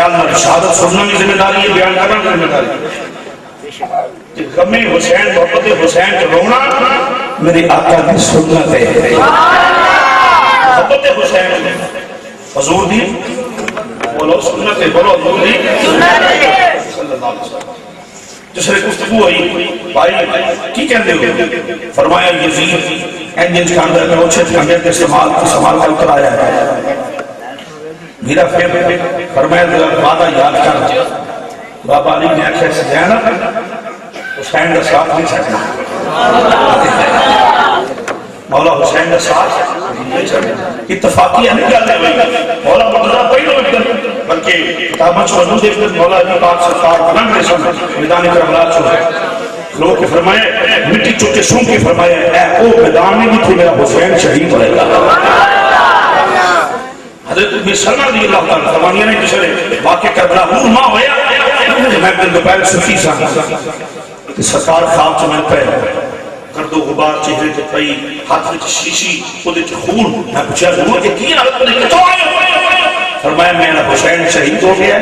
خیال میں شہادت سننا بھی ذمہ داری ہے، بیان کرنا بھی ذمہ داری ہے. غم حسین محبت حسین کا رونا میرے آقا کی سنت ہے. محبت حسین حضور دی بولو سنت ہے، بولو حضور دی سنت ہے صلی اللہ علیہ وسلم. جس نے گفتگو ہوئی بھائی کی کہتے ہو؟ فرمایا یزید انجن کے اندر میں اوچھت کے اندر سمال کا اتر آیا ہے. میرا پھر فرمایا وعدہ یاد کر. بابا علی نے آخر سے جانا حسین کا ساتھ نہیں سکنا، مولا حسین کا ساتھ اتفاقی نہیں کرتے ہوئے مولا مرتضیٰ پہلو ایک بلکہ کتابہ چھو انہوں دیکھتے مولا علی پاک سرکار بلند رسم میدان کربلا چھو ہے لوگ کے فرمائے مٹی چکے سون کے فرمائے اے او میدان میں بھی تھی میرا حسین شہید ہوئے گا. حضرت ابن سلمہ رضی اللہ تعالیٰ فرمانیہ نے جسے واقع کربلا نور ماں ہویا میں دن دوپہر صفی سا کہ سرکار خواب چمن پہ گرد و غبار چہرے تے پئی ہاتھ وچ شیشی اودے وچ خون. میں پوچھا نور کہ کی حالت میں کتوں آئے ہو؟ فرمایا میرا حسین شہید ہو گیا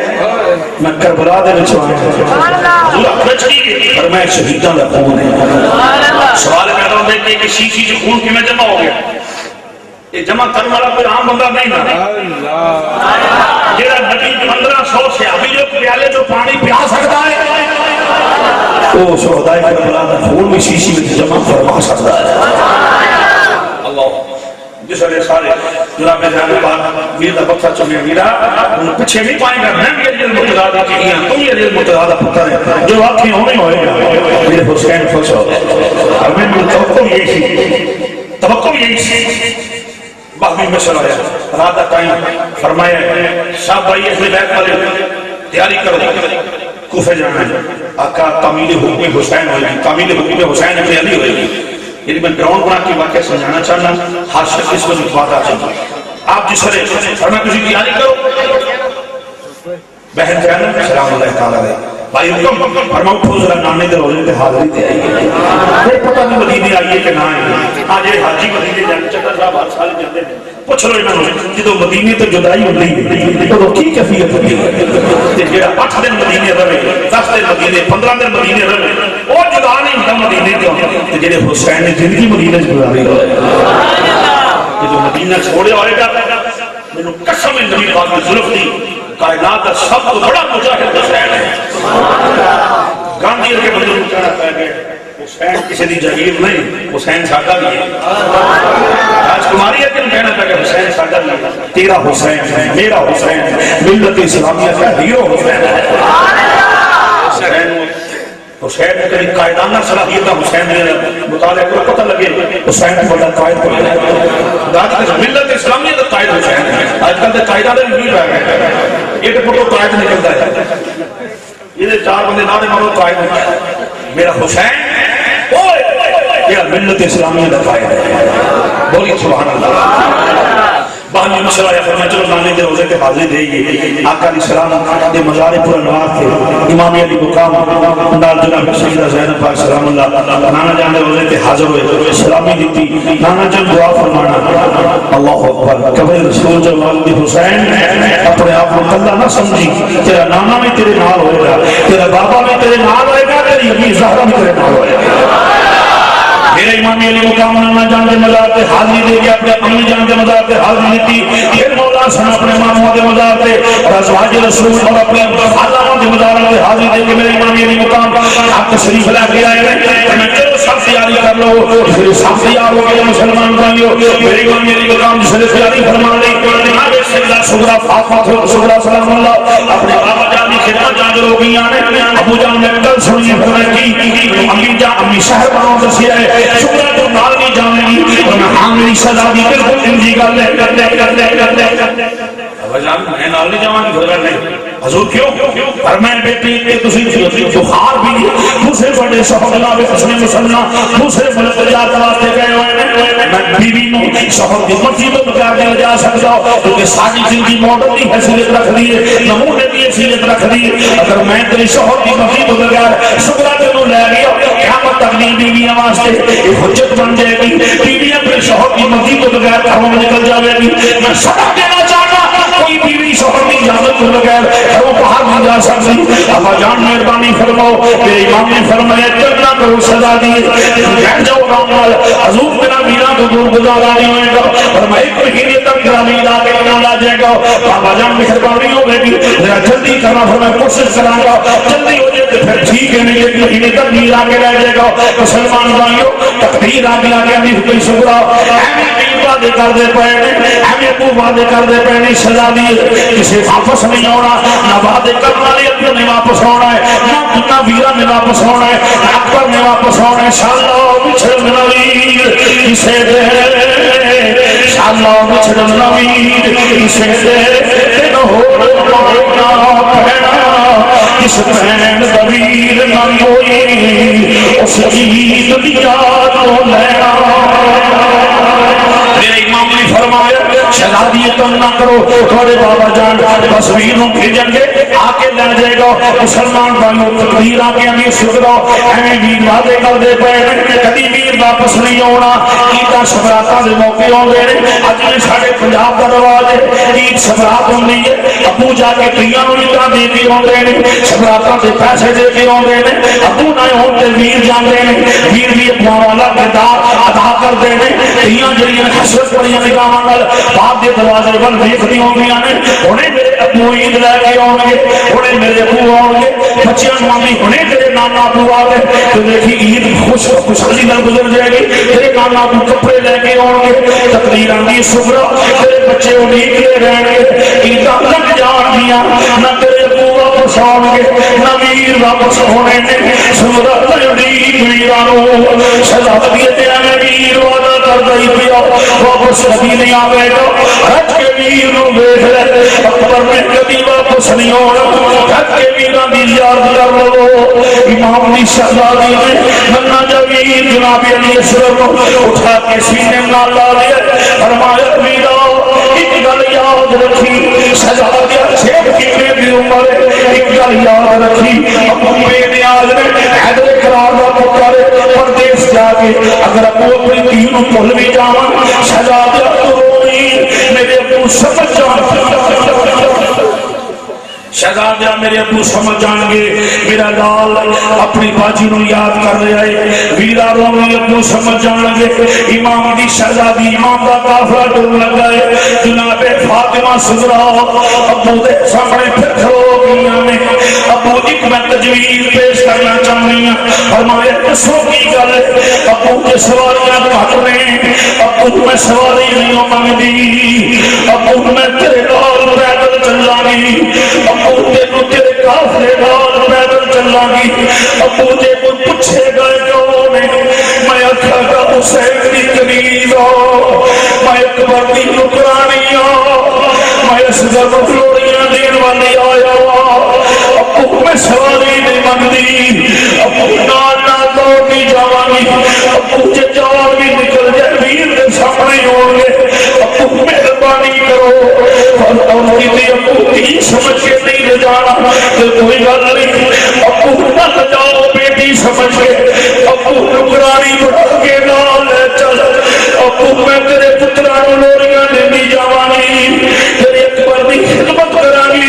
میں کربلا دے وچ آیا. حضور اکھڑ گئی فرمایا شہیداں دا خون ہے. سوال پیدا ہوتا ہے کہ شیشی جو خون کیویں جمع ہو گیا؟ یہ جمع کرنے والا کوئی عام بندہ نہیں نا. جیڑا نبی 1500 سے ابھی جو پیالے جو پانی پیا سکتا ہے وہ شہدائے کربلا دا خون بھی شیشی میں جمع فرما سکتا ہے. اللہ جس نے سارے جناب جانے پاک ویر دا بکھا چمے میرا انہوں پیچھے نہیں پائیں گا میں بھی علی المرتضیٰ دا کی ایاں تم علی المرتضیٰ دا پتر ہے جو آنکھیں ہونے ہوئے گا میرے حسین خوش ہو اور میں توقع یہی سی باہمی مشل آیا رات ٹائم فرمایا صاحب بھائی اہل بیت والے تیاری کرو کوفے جانا ہے. آقا تعمیل حکم حسین ہوئے گی، تعمیل حکم حسین ابن علی ہوئے گی. یعنی میں گراؤنڈ بنا کے واقعہ سمجھانا چاہنا ہر شخص اس میں بات آ جائے. آپ جس طرح فرمایا کسی تیاری کرو. بہن جانب سلام اللہ تعالیٰ علیہ بھائی حکم فرماؤ اٹھو ذرا نانے دے روزے تے حاضری تے آئیے. یہ پتہ نہیں مدینے آئیے کہ نہ آئیے. آج یہ حاجی مدینے جانے چکر صاحب ہر سال جاتے ہیں. پوچھ لو انہوں نے جدو مدینے تو جدائی ہوتی ہے تو کی کیفیت ہوتی ہے؟ جیڑا 8 دن مدینے رہے 10 دن مدینے 15 دن مدینے رہے وہ جدا نہیں ہوتا مدینے تو جیڑے حسین نے زندگی مدینے گزاری ہوئے جدو مدینہ چھوڑے ہوئے گا میں قسم نبی پاک کی ظلف دی کائنات کا سب تو بڑا مجاہد حسین ہے. گاندھی کے بندے کو کہنا پہ گئے حسین کسی دی جاگیر نہیں حسین ساڈا بھی ہے. راج کماری ہے کہ کہنا پہ گئے حسین ساڈا بھی ہے. تیرا حسین ہے میرا حسین ہے ملت اسلامیہ کا ہیرو حسین ہے. حسین نے کبھی قائدانہ صلاحیت حسین نے مطالعہ کو پتہ لگے حسین کو بڑا قائد کو ملت اسلامیہ کا قائد حسین ہے. آج کل کے قائدہ نے نہیں رہ گئے یہ تو پتہ قائد نکلتا ہے. یہ 4 بندے نارے مارو قائد نکلتا ہے. میرا حسین یہ ملت اسلامیہ کا قائد ہے. بولی سبحان اللہ. باہمی مشورہ یا فرمائے چلو نانے دے روزے کے حاضری دے گی. آقا علیہ السلام دے مزار پر انوار تھے. امام علی مقام اندال جناب سیدہ زینب پاک سلام اللہ نانا جان دے روزے کے حاضر ہوئے سلامی دیتی. نانا جان دعا فرمانا اللہ اکبر کبھی رسول جو والد حسین اپنے آپ کو کلہ نہ سمجھی. تیرا نانا بھی تیرے نال ہوئے گا تیرا بابا بھی تیرے نال ہوئے گا تیری امی زہرہ بھی تیرے نال ہوئے گا. میرے امام علی مقام نانا جان دے مزار تے حاضری دے گیا اپنے امی جان دے مزار تے حاضری دیتی. پھر مولا سن اپنے ماموں دے مزار تے اور ازواج رسول اور اپنے خالہ دے مزار تے حاضری دے کے میرے امام علی مقام آپ تشریف لے کے آئے ہیں. میں چلو سب تیاری کر لو پھر سب تیار ہو گئے مسلمان بھائیو. میرے امام علی مقام جس تیاری فرما لی جناب سیدہ صغرا فاطمہ صغرا سلام اللہ اپنے بابا جان کی خدمت جان ہو گئی ہیں. ابو جان نے گل سنی فرمائی کی امی جان امی شہر بناؤ دسیا ہے شکرہ تو نال نہیں جانے گی اور میں حاملی سزا دی بالکل انجی کر لے جان میں نال نہیں جاؤں گی گھر نہیں. حضور کیوں اور میں بیٹی کہ تسی بخار بھی دوسرے بڑے شوہر جناب حسن مسلمہ دوسرے ملک جاتے واسطے گئے ہوئے میں بیوی نو شوہر دی مرضی تو بغیر دے جا سکتا ہوں کیونکہ ساری زندگی ماڈل کی حیثیت رکھ دی ہے نمونے کی حیثیت رکھ دی ہے. اگر میں تیری شوہر کی مرضی تو بغیر شکرہ تینوں لے گیا قیامت تک نہیں بیویاں واسطے یہ حجت بن جائے گی. بیویاں اپنے شوہر کی مرضی تو بغیر گھروں میں نکل جائے گی. میں سبق دینا چاہتا کوئی بیوی شوہر کی اجازت کے بغیر گھروں جا سکتی ابا جان مہربانی فرماؤ میرے امام نے فرمایا کرنا کرو سزا دیے بیٹھ جاؤ آرام نال حضور میرا میرا تو دور گزارا نہیں ہوئے گا اور میں ایک مہینے تک میرا میرا کے نام آ جائے گا بابا جان مہربانی ہوگی ذرا جلدی کرنا پھر میں کوشش کروں گا جلدی ہو جائے تو پھر ٹھیک ہے نہیں ایک مہینے تک میرا کے رہ جائے گا مسلمان بھائیوں تقدیر آگے آگے نہیں کوئی شکرا وعدے کرتے پے ہمیں ابو وعدے کرتے پے نہیں سزا دی کسی واپس نہیں آنا نہ وعدے کرنے والے اپنے نے واپس آنا ہے نہ ویرا نے واپس آنا ہے نہ اکبر نے واپس آنا ہے انشاءاللہ بچھڑن ویر کسے دے انشاءاللہ بچھڑن ویر کسے دے تین ہو رہا پہنا کس پہن دویر نہ کوئی اس عید دیا تو لینا میرے امام نے فرمایا شہزادی تم نہ کرو تھوڑے بابا جان تصویروں بھیجیں گے آ کے لے جائے گا مسلمان بھائیوں تقدیر آ کے نہیں سکرو ایویں ویر وعدے کر دے پے کبھی ویر واپس نہیں آنا عیداں شبراتاں دے موقع آندے نے اج بھی ساڈے پنجاب دا رواج ہے عید شبرات ہوندی ہے ابو جا کے کئیاں نوں عیداں دے کے آندے نے شبراتاں دے پیسے دے کے آندے نے ابو نہ ہون تے ویر جاندے نے ویر بھی اپنا والا کردار ادا کردے نے کئیاں جڑیاں حسرت بڑیاں نگاہاں نال باپ دے دروازے ول ویکھدی ہوندیاں نے ہنے میرے ابو عید لے کے آؤ گے ہنے میرے ابو آؤ گے بچیاں مامی ہنے تیرے نانا ابو آ گئے تو دیکھی عید خوشحالی نال گزر جائے گی تیرے نانا ابو کپڑے لے کے آؤ گے تقریر آندی صبح تیرے بچے اڈیکتے رہن گے عیداں لگ جان گیاں نہ تیرے ابو واپس آؤ گے نہ ویر واپس ہونے نے صبح اڈیک ویراں شہزادی تے میں ویر وعدہ کردا ہی پیا واپس کبھی نہیں آئے گا رج کے ویر نو ویکھ لے اکبر میں کبھی واپس نہیں آنا رج کے ویراں دی یاد کر لو امام دی شہزادی نے ننا جا ویر جناب علی اصغر کو اٹھا کے سینے نال لا لیا فرمایا ویرا ایک گل یاد رکھی شہزادی شیخ کی دی عمر ایک گل یاد رکھی ابو بے نیاز نے حیدر کرار دا پتر پردیس جا کے اگر ابو اپنی دین نو بھول بھی جاواں شہزادی تو روئی میرے ابو سمجھ جان شہزادہ میرے ابو سمجھ جان گے میرا لال اپنی باجی نو یاد کر رہا ہے ویرا روی ابو سمجھ جان گے امام دی شہزادی امام دا قافلہ ٹر لگا ہے جناب فاطمہ صغرا ابو دے سامنے پھر کھلو گئیاں نے ابو ایک میں تجویز پیش کرنا چاہنی ہوں فرمایا کسوں کی گل ابو کے سواریاں گھٹ رہے ابو میں سواری نہیں مانگدی ابو میں تیرے لال پیدل چلا گی ابو تینو تیرے کافلے نال پیدل چلا گی ابو جے کوئی پوچھے گئے کیوں نے میں آکھاں گا حسین دی کنیز میں اکبر دی نکرانی میں اصغر کو فلوریاں دین والی آیا ابو میں سواری نہیں منگدی ابو نال نال دوڑی جاوانی ابو جے جان بھی نکل جائے ویر دے سامنے ہون گے ابو مہربانی کرو اور کی ابو کی سمجھ کے نہیں لے جانا تو کوئی گل نہیں ابو نہ لے جاؤ بیٹی سمجھ کے ابو نکرانی بڑھا کے نال لے چل ابو میں تیرے پترانو لوریاں دینی جاوانی تیرے اکبر دی خدمت کرانی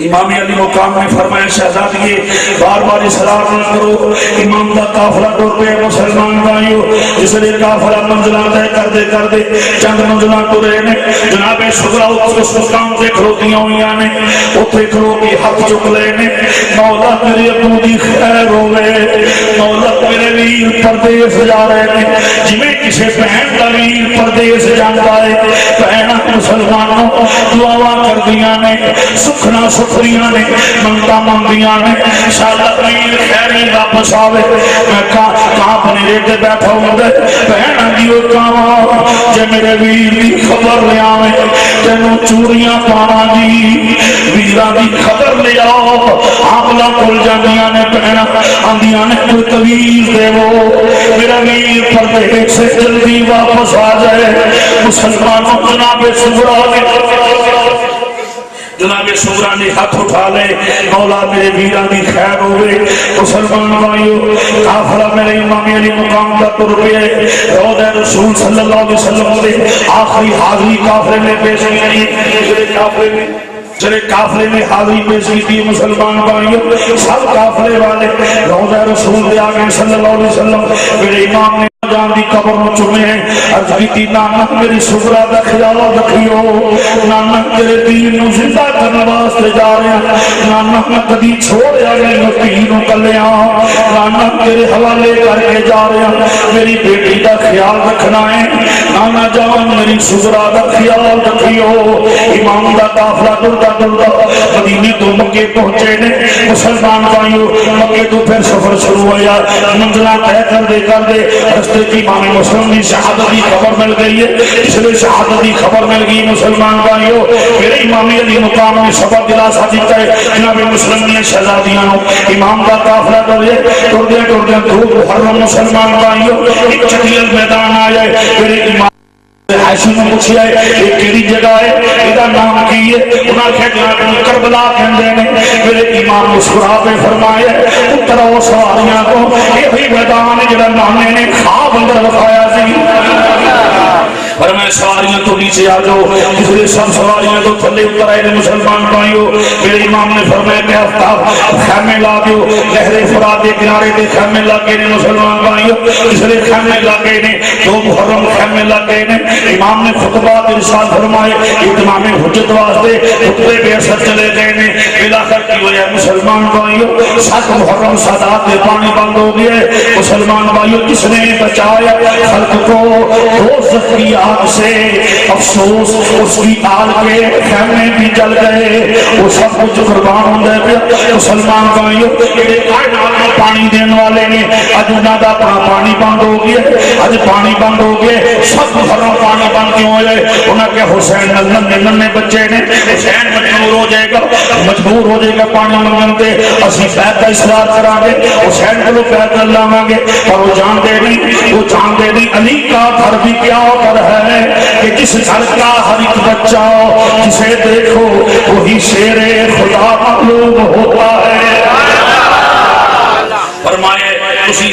امام علی مقام نے فرمایا شہزادی بار بار اصرار نہ کرو امام دا قافلہ ٹر پیا مسلمان بھائیو جس نے قافلہ منزلاں طے کر دے چند منزلاں ٹرے نے جناب صغرا اس مقام تے کھڑوتیاں ہوئیاں نے اوتھے کھڑو کے ہاتھ چک لے نے مولا میرے ابو دی خیر ہوے مولا میرے ویر پردیس جا رہے نے جویں کسے بہن دا ویر پردیس جاندا ہے بہناں مسلمانوں دعاواں کردیاں نے سکھنا سکھریاں نے منتا مندیاں نے شاید ویر خیری واپس آوے میں کہاں اپنے ریٹے بیٹھا ہوں دے بہناں دیو کہاں جے میرے ویر دی خبر لے آوے تینوں چوڑیاں پانا دی ویرہ دی خبر لے آؤ آملہ کھل جانیاں نے بہناں آندیاں نے کوئی تویز دے وہ میرا ویر پردے سے جلدی واپس آ جائے مسلمانوں جناب صغرا نے جناب سغرا نے ہاتھ اٹھا لے مولا میرے ویراں دی خیر ہوئے مسلمان بھائیو قافلہ میرے امام علی مقام کا تر پہ روضہ رسول صلی اللہ علیہ وسلم دے آخری حاضری قافلے میں پیش کی جنہیں قافلے میں حاضری پیش کی مسلمان بھائیو سب قافلے والے روضہ رسول دے آگے صلی اللہ علیہ وسلم میرے امام نے جان دی قبر نو چومے ہیں عرض کی نانا میری سغرا دا خیال رکھیو نانا تیرے دین نو زندہ کرنے واسطے جا رہے ہیں نانا میں کدی چھوڑیا نہیں نبی نو کلیا نانا تیرے حوالے کر کے جا رہے ہیں میری بیٹی دا خیال رکھنا ہے نانا جان میری سغرا دا خیال رکھیو امام دا قافلہ ڈردا مدینے تو مکے پہنچے نے مسلمان بھائیو مکے تو پھر سفر شروع ہوا منزلہ طے کر دے رستے کی امام مسلم کی شہادت کی خبر مل گئی ہے اس لیے شہادت کی خبر مل گئی مسلمان بھائیو میرے امام علی مقام نے سبق دلاسا دیتا ہے جناب مسلم نے شہزادیاں امام کا قافلہ ٹردے دھوپ محرم مسلمان بھائیو ایک چٹیل میدان آیا ہے میرے امام حاشی نے پوچھا ہے یہ کیڑی جگہ ہے یہ نام کی ہے انہاں نے کہا کربلا کہندے نے میرے امام مسکرا کے فرمایا اترو سواریاں کو یہ میدان جڑا نانے نے خواب اندر دکھایا سی پر میں سواریاں تو نیچے آ جاؤ اس لیے سب سواریاں تو تھلے اتر آئے مسلمان بھائیو میرے امام نے فرمایا کہ آفتاب خیمے لا دیو لہر فرات کے کنارے دے خیمے لگے نے مسلمان بھائیو اس لیے خیمے لگے نے دو محرم خیمے لگے نے امام نے خطبات ارشاد فرمائے اتمام حجت واسطے خطبے بے اثر چلے گئے نے بلاخر کی وجہ مسلمان بھائیو 7 محرم سادات میں پانی بند ہو گئے مسلمان بھائیو کس نے بچایا خلق کو دوزخ کی آگ سے افسوس اس کی آل کے خیمے بھی جل گئے وہ سب کچھ قربان ہوں گئے مسلمان بھائیو پانی دین والے نے اج انہاں دا پانی بند ہو گیا اج پانی بند ہو گئے سب محرم پانی بند کیوں ہوئے انہاں کہ حسین ننے بچے نے حسین مجبور ہو جائے گا پانی منگن دے اسی بیعت کا اصرار کران گے حسین کو بیعت کر لاواں گے پر وہ جان دے نہیں علی کا گھر بھی کیا ہوتا ہے کہ جس گھر کا ہر ایک بچہ جسے دیکھو وہی شیر خدا معلوم ہوتا ہے فرمائے اسی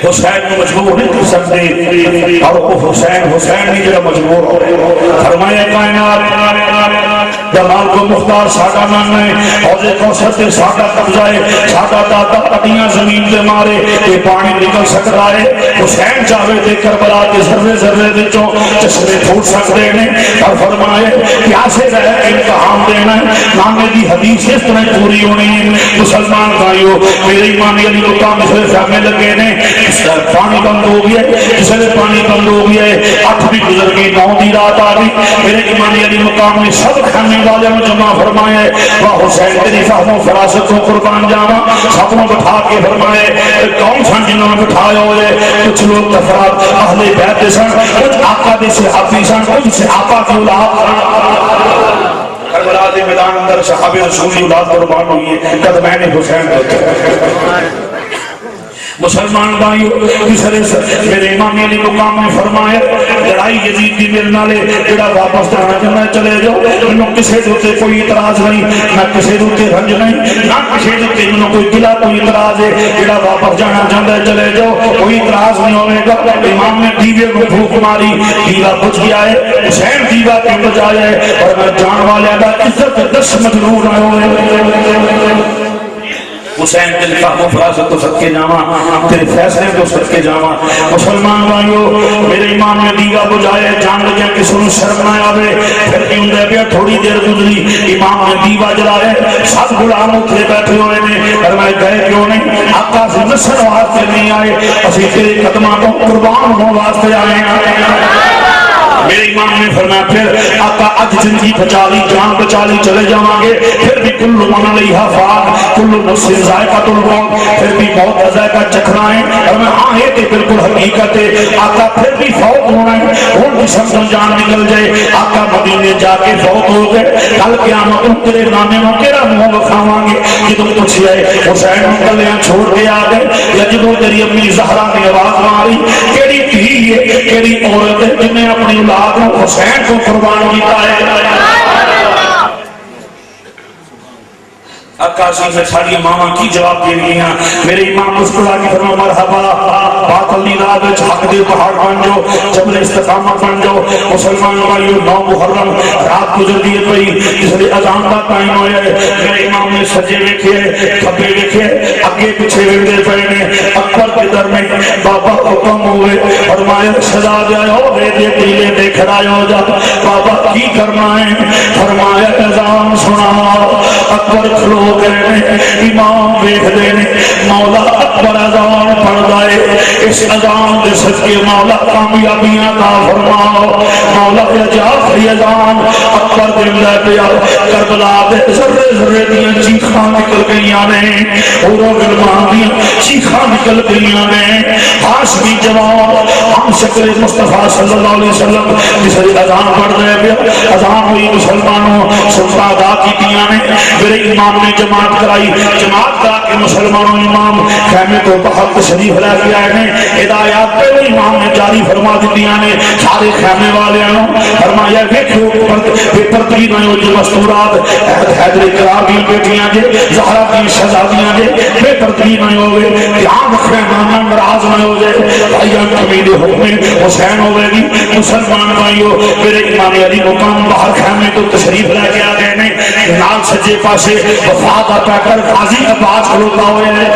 حسین کو مجبور نہیں کر سکتے اور وہ حسین نہیں جو مجبور ہو فرمایا کائنات جمال کو مختار ساڈا نام ہے حوض کوثر تے ساڈا قبضہ ہے ساڈا دادا اڈیاں زمین تے مارے یہ پانی نکل سکتا ہے حسین چاہے تے کربلا کے ذرے ذرے وچوں چشمے پھوٹ سکتے ہیں اور فرمایا پیاسے رہ کے امتحان دینا ہے نامے دی حدیث اس طرح پوری ہونی ہے مسلمان بھائیو میرے امام علی مقام سے خیمے لگے نے پانی بند ہو گیا اس لیے پانی بند ہو گیا 8 بھی گزر گئی 9 دی رات آ گئی میرے امام علی مقام نے سب خیمے والے میں جمع فرمایا واہ حسین تیری فہم و فراست کو قربان جاواں سب نے بٹھا کے فرمایا کون سن جنہوں نے بٹھایا ہوئے کچھ لوگ افراد اہل بیت سن کچھ آقا دے صحابی سن کچھ صحابہ کی اولاد کربلا دے میدان اندر صحابہ رسول کی اولاد قربان ہوئی ہے قد میں نے حسین ہوتے مسلمان بھائیو میرے امام علی مقام نے فرمایا لڑائی یزید دی میرے نالے جڑا واپس جانا چاہنا چلے جاؤ انہوں کسے دوتے کوئی اعتراض نہیں نہ کسے دوتے رنج نہیں نہ کسے دوتے انہوں کوئی گلہ کوئی اعتراض ہے جڑا واپس جانا چاہتا ہے چلے جاؤ کوئی اعتراض نہیں ہونے گا امام نے دیوے کو پھوک ماری دیوا بجھ گیا ہے حسین دیوا کیوں بجایا ہے اور میں جان والے کا عزت 10 مجنون ہوئے حسین تیرے فہم و فراست تو صدقے جاواں تیرے فیصلے تو صدقے جاواں مسلمان بھائیو میرے امام نے دیوا بجایا جان لگیا کہ سنو شرم نہ آوے پھر کیوں دے پیا تھوڑی دیر گزری امام نے دیوا جلایا سب غلام اتنے بیٹھے ہوئے نے فرمایا گئے کیوں نہیں آقا سے نصر واسطے نہیں آئے اسی تیرے قدماں کو قربان ہونے واسطے آئے ہیں میرے امام نے فرمایا پھر آقا اج زندگی بچا لی جان بچا لی چلے جاواں گے پھر بھی کل من علیہا فان کل نفس ذائقۃ الموت پھر بھی موت کا ذائقہ چکھنا ہے اور میں ہاں یہ کہ بالکل حقیقت ہے آقا پھر بھی فوت ہونا ہے اور جسم سے جان نکل جائے آقا مدینے جا کے فوت ہو گئے کل قیامت میں تیرے نامے میں کیڑا منہ بکھاواں گے جدوں پوچھیا حسین کلیاں چھوڑ کے آ گئے یا جدوں تیری امی زہرا نے آواز ماری کیڑی دھی ہے کیڑی عورت ہے جن نے اپنی اولاد حسین کو قربان کیتا ہے عکاسی میں ساری ماما کی جواب دے گیا. میرے امام مسکرا کے فرمایا مرحبا باطل دی رات وچ حق دے پہاڑ بن جاؤ, جبل استقامت بن جاؤ. مسلمان بھائیو 9 محرم رات گزرتی ہے پئی, جس نے اذان دا ٹائم ہویا ہے. میرے امام نے سجے ویکھے کھبے ویکھے اگے پیچھے ویکھدے پئے نے. اکبر کے در میں بابا حکم ہوئے فرمایا سزا دے او دے ٹیلے دے کھڑا ہو جا. بابا کی کرنا ہے؟ فرمایا اذان سنا. اکبر کھلو گئے, امام ویکھدے نے مولا اکبر اذان پڑھدا ہے. اس اذان دے صدقے مولا کامیابیاں عطا فرماؤ. مولا جعفری اذان اکبر دے لے پیا. کربلا دے ذرے ذرے دیاں چیخاں نکل گئیاں نے, اوروں غلمان دیاں چیخاں نکل گئیاں نے. ہاشمی جواب ہم شکل مصطفیٰ صلی اللہ علیہ وسلم جس نے اذان پڑھ دے پیا. اذان ہوئی مسلمانوں سنتا ادا کیتیاں نے. میرے امام نے جماعت کرائی, جماعت کرا کے مسلمانوں امام خیمے کو بہت شریف لے کے آئے ہیں. ہدایات پہلے امام نے جاری فرما دیتیاں نے سارے خیمے والوں. فرمایا ویکھو بے پردگی نہ ہو جو مستورات حیدر کرار دی بیٹیاں جے زہرا دی شہزادیاں جے بے پردگی نہ ہوے. دھیان رکھے نانا ناراض نہ ہو جائے. بھائیاں کمید حکم حسین ہوے گی. مسلمان بھائیو میرے امام علی مقام باہر خیمے تو تشریف لے کے آ گئے نے. نال سجے پاسے وفا دا پیکر غازی عباس کھلوتا ہوئے ہے.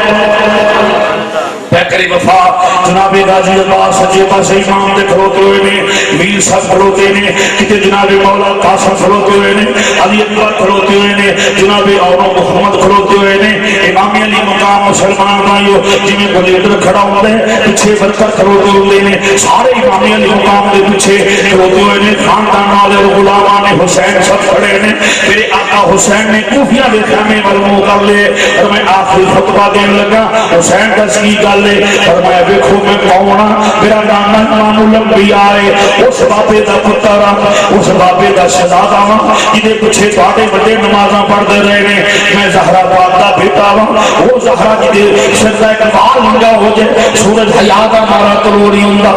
پیکر وفا جناب غازی عباس سجے پاسے امام دے کھلوتے ہوئے نے. میر صاحب کھلوتے نے, کتے جناب مولا قاسم کھلوتے ہوئے نے, علی اکبر کھلوتے ہوئے نے, جناب اور محمد کھلوتے ہوئے نے. امام علی مقام مسلمان بھائیو جویں کو لیڈر کھڑا ہوندے پیچھے برکت کھلوتے ہوندے نے. سارے امام علی مقام دے پیچھے کھلوتے ہوئے نے. خاندان والے غلامان حسین سب کھڑے نے. میرے آقا حسین نے کوفیہ دے خیمے ول منہ کر لے اور میں آخری خطبہ دین لگا. حسین دس کی گل فرمایا ویکھو میں کون ہاں, میرا نام امام الانبیاء ہے. اس بابے دا پتر ہاں, اس بابے دا شہزادہ ہاں جہدے پیچھے تواڈے بڑے نمازاں پڑھدے رہے نے. میں زہرا پاک دا بیٹا ہاں, وہ زہرا جہدے سر دا ایک بال ننگا ہو جائے سورج حیا دا مارا طلوع نہیں ہوندا.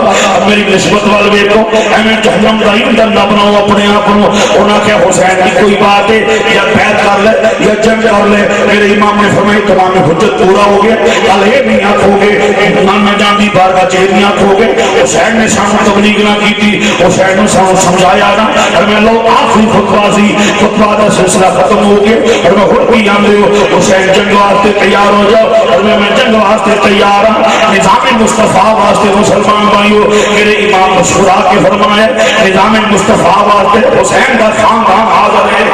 میری نسبت وال ویکھو ایویں جہنم دا ایندھن نہ بناؤ اپنے آپ نوں. انہاں کہ حسین دی کوئی بات ہے یا بیعت کر لے یا جنگ کر لے. میرے امام نے فرمایا تمام حجت پورا ہو گیا. کل یہ نہیں آکھو گے امام جان دی بارگاہ چیریاں کھو گے حسین نے سانو تبلیغ نہ کی, حسین نے سانو سمجھایا نہ. اور میں لو آخری خطبہ سی, خطبہ دا سلسلہ ختم ہو گیا. اور میں خود بھی آندے ہو حسین جنگ واسطے تیار ہو جاؤ. اور میں جنگ واسطے تیار ہوں. نظام مصطفیٰ واسطے مسلمان بھائیو میرے امام مسکرا کے فرمایا نظام مصطفیٰ واسطے حسین کا خاندان حاضر ہے.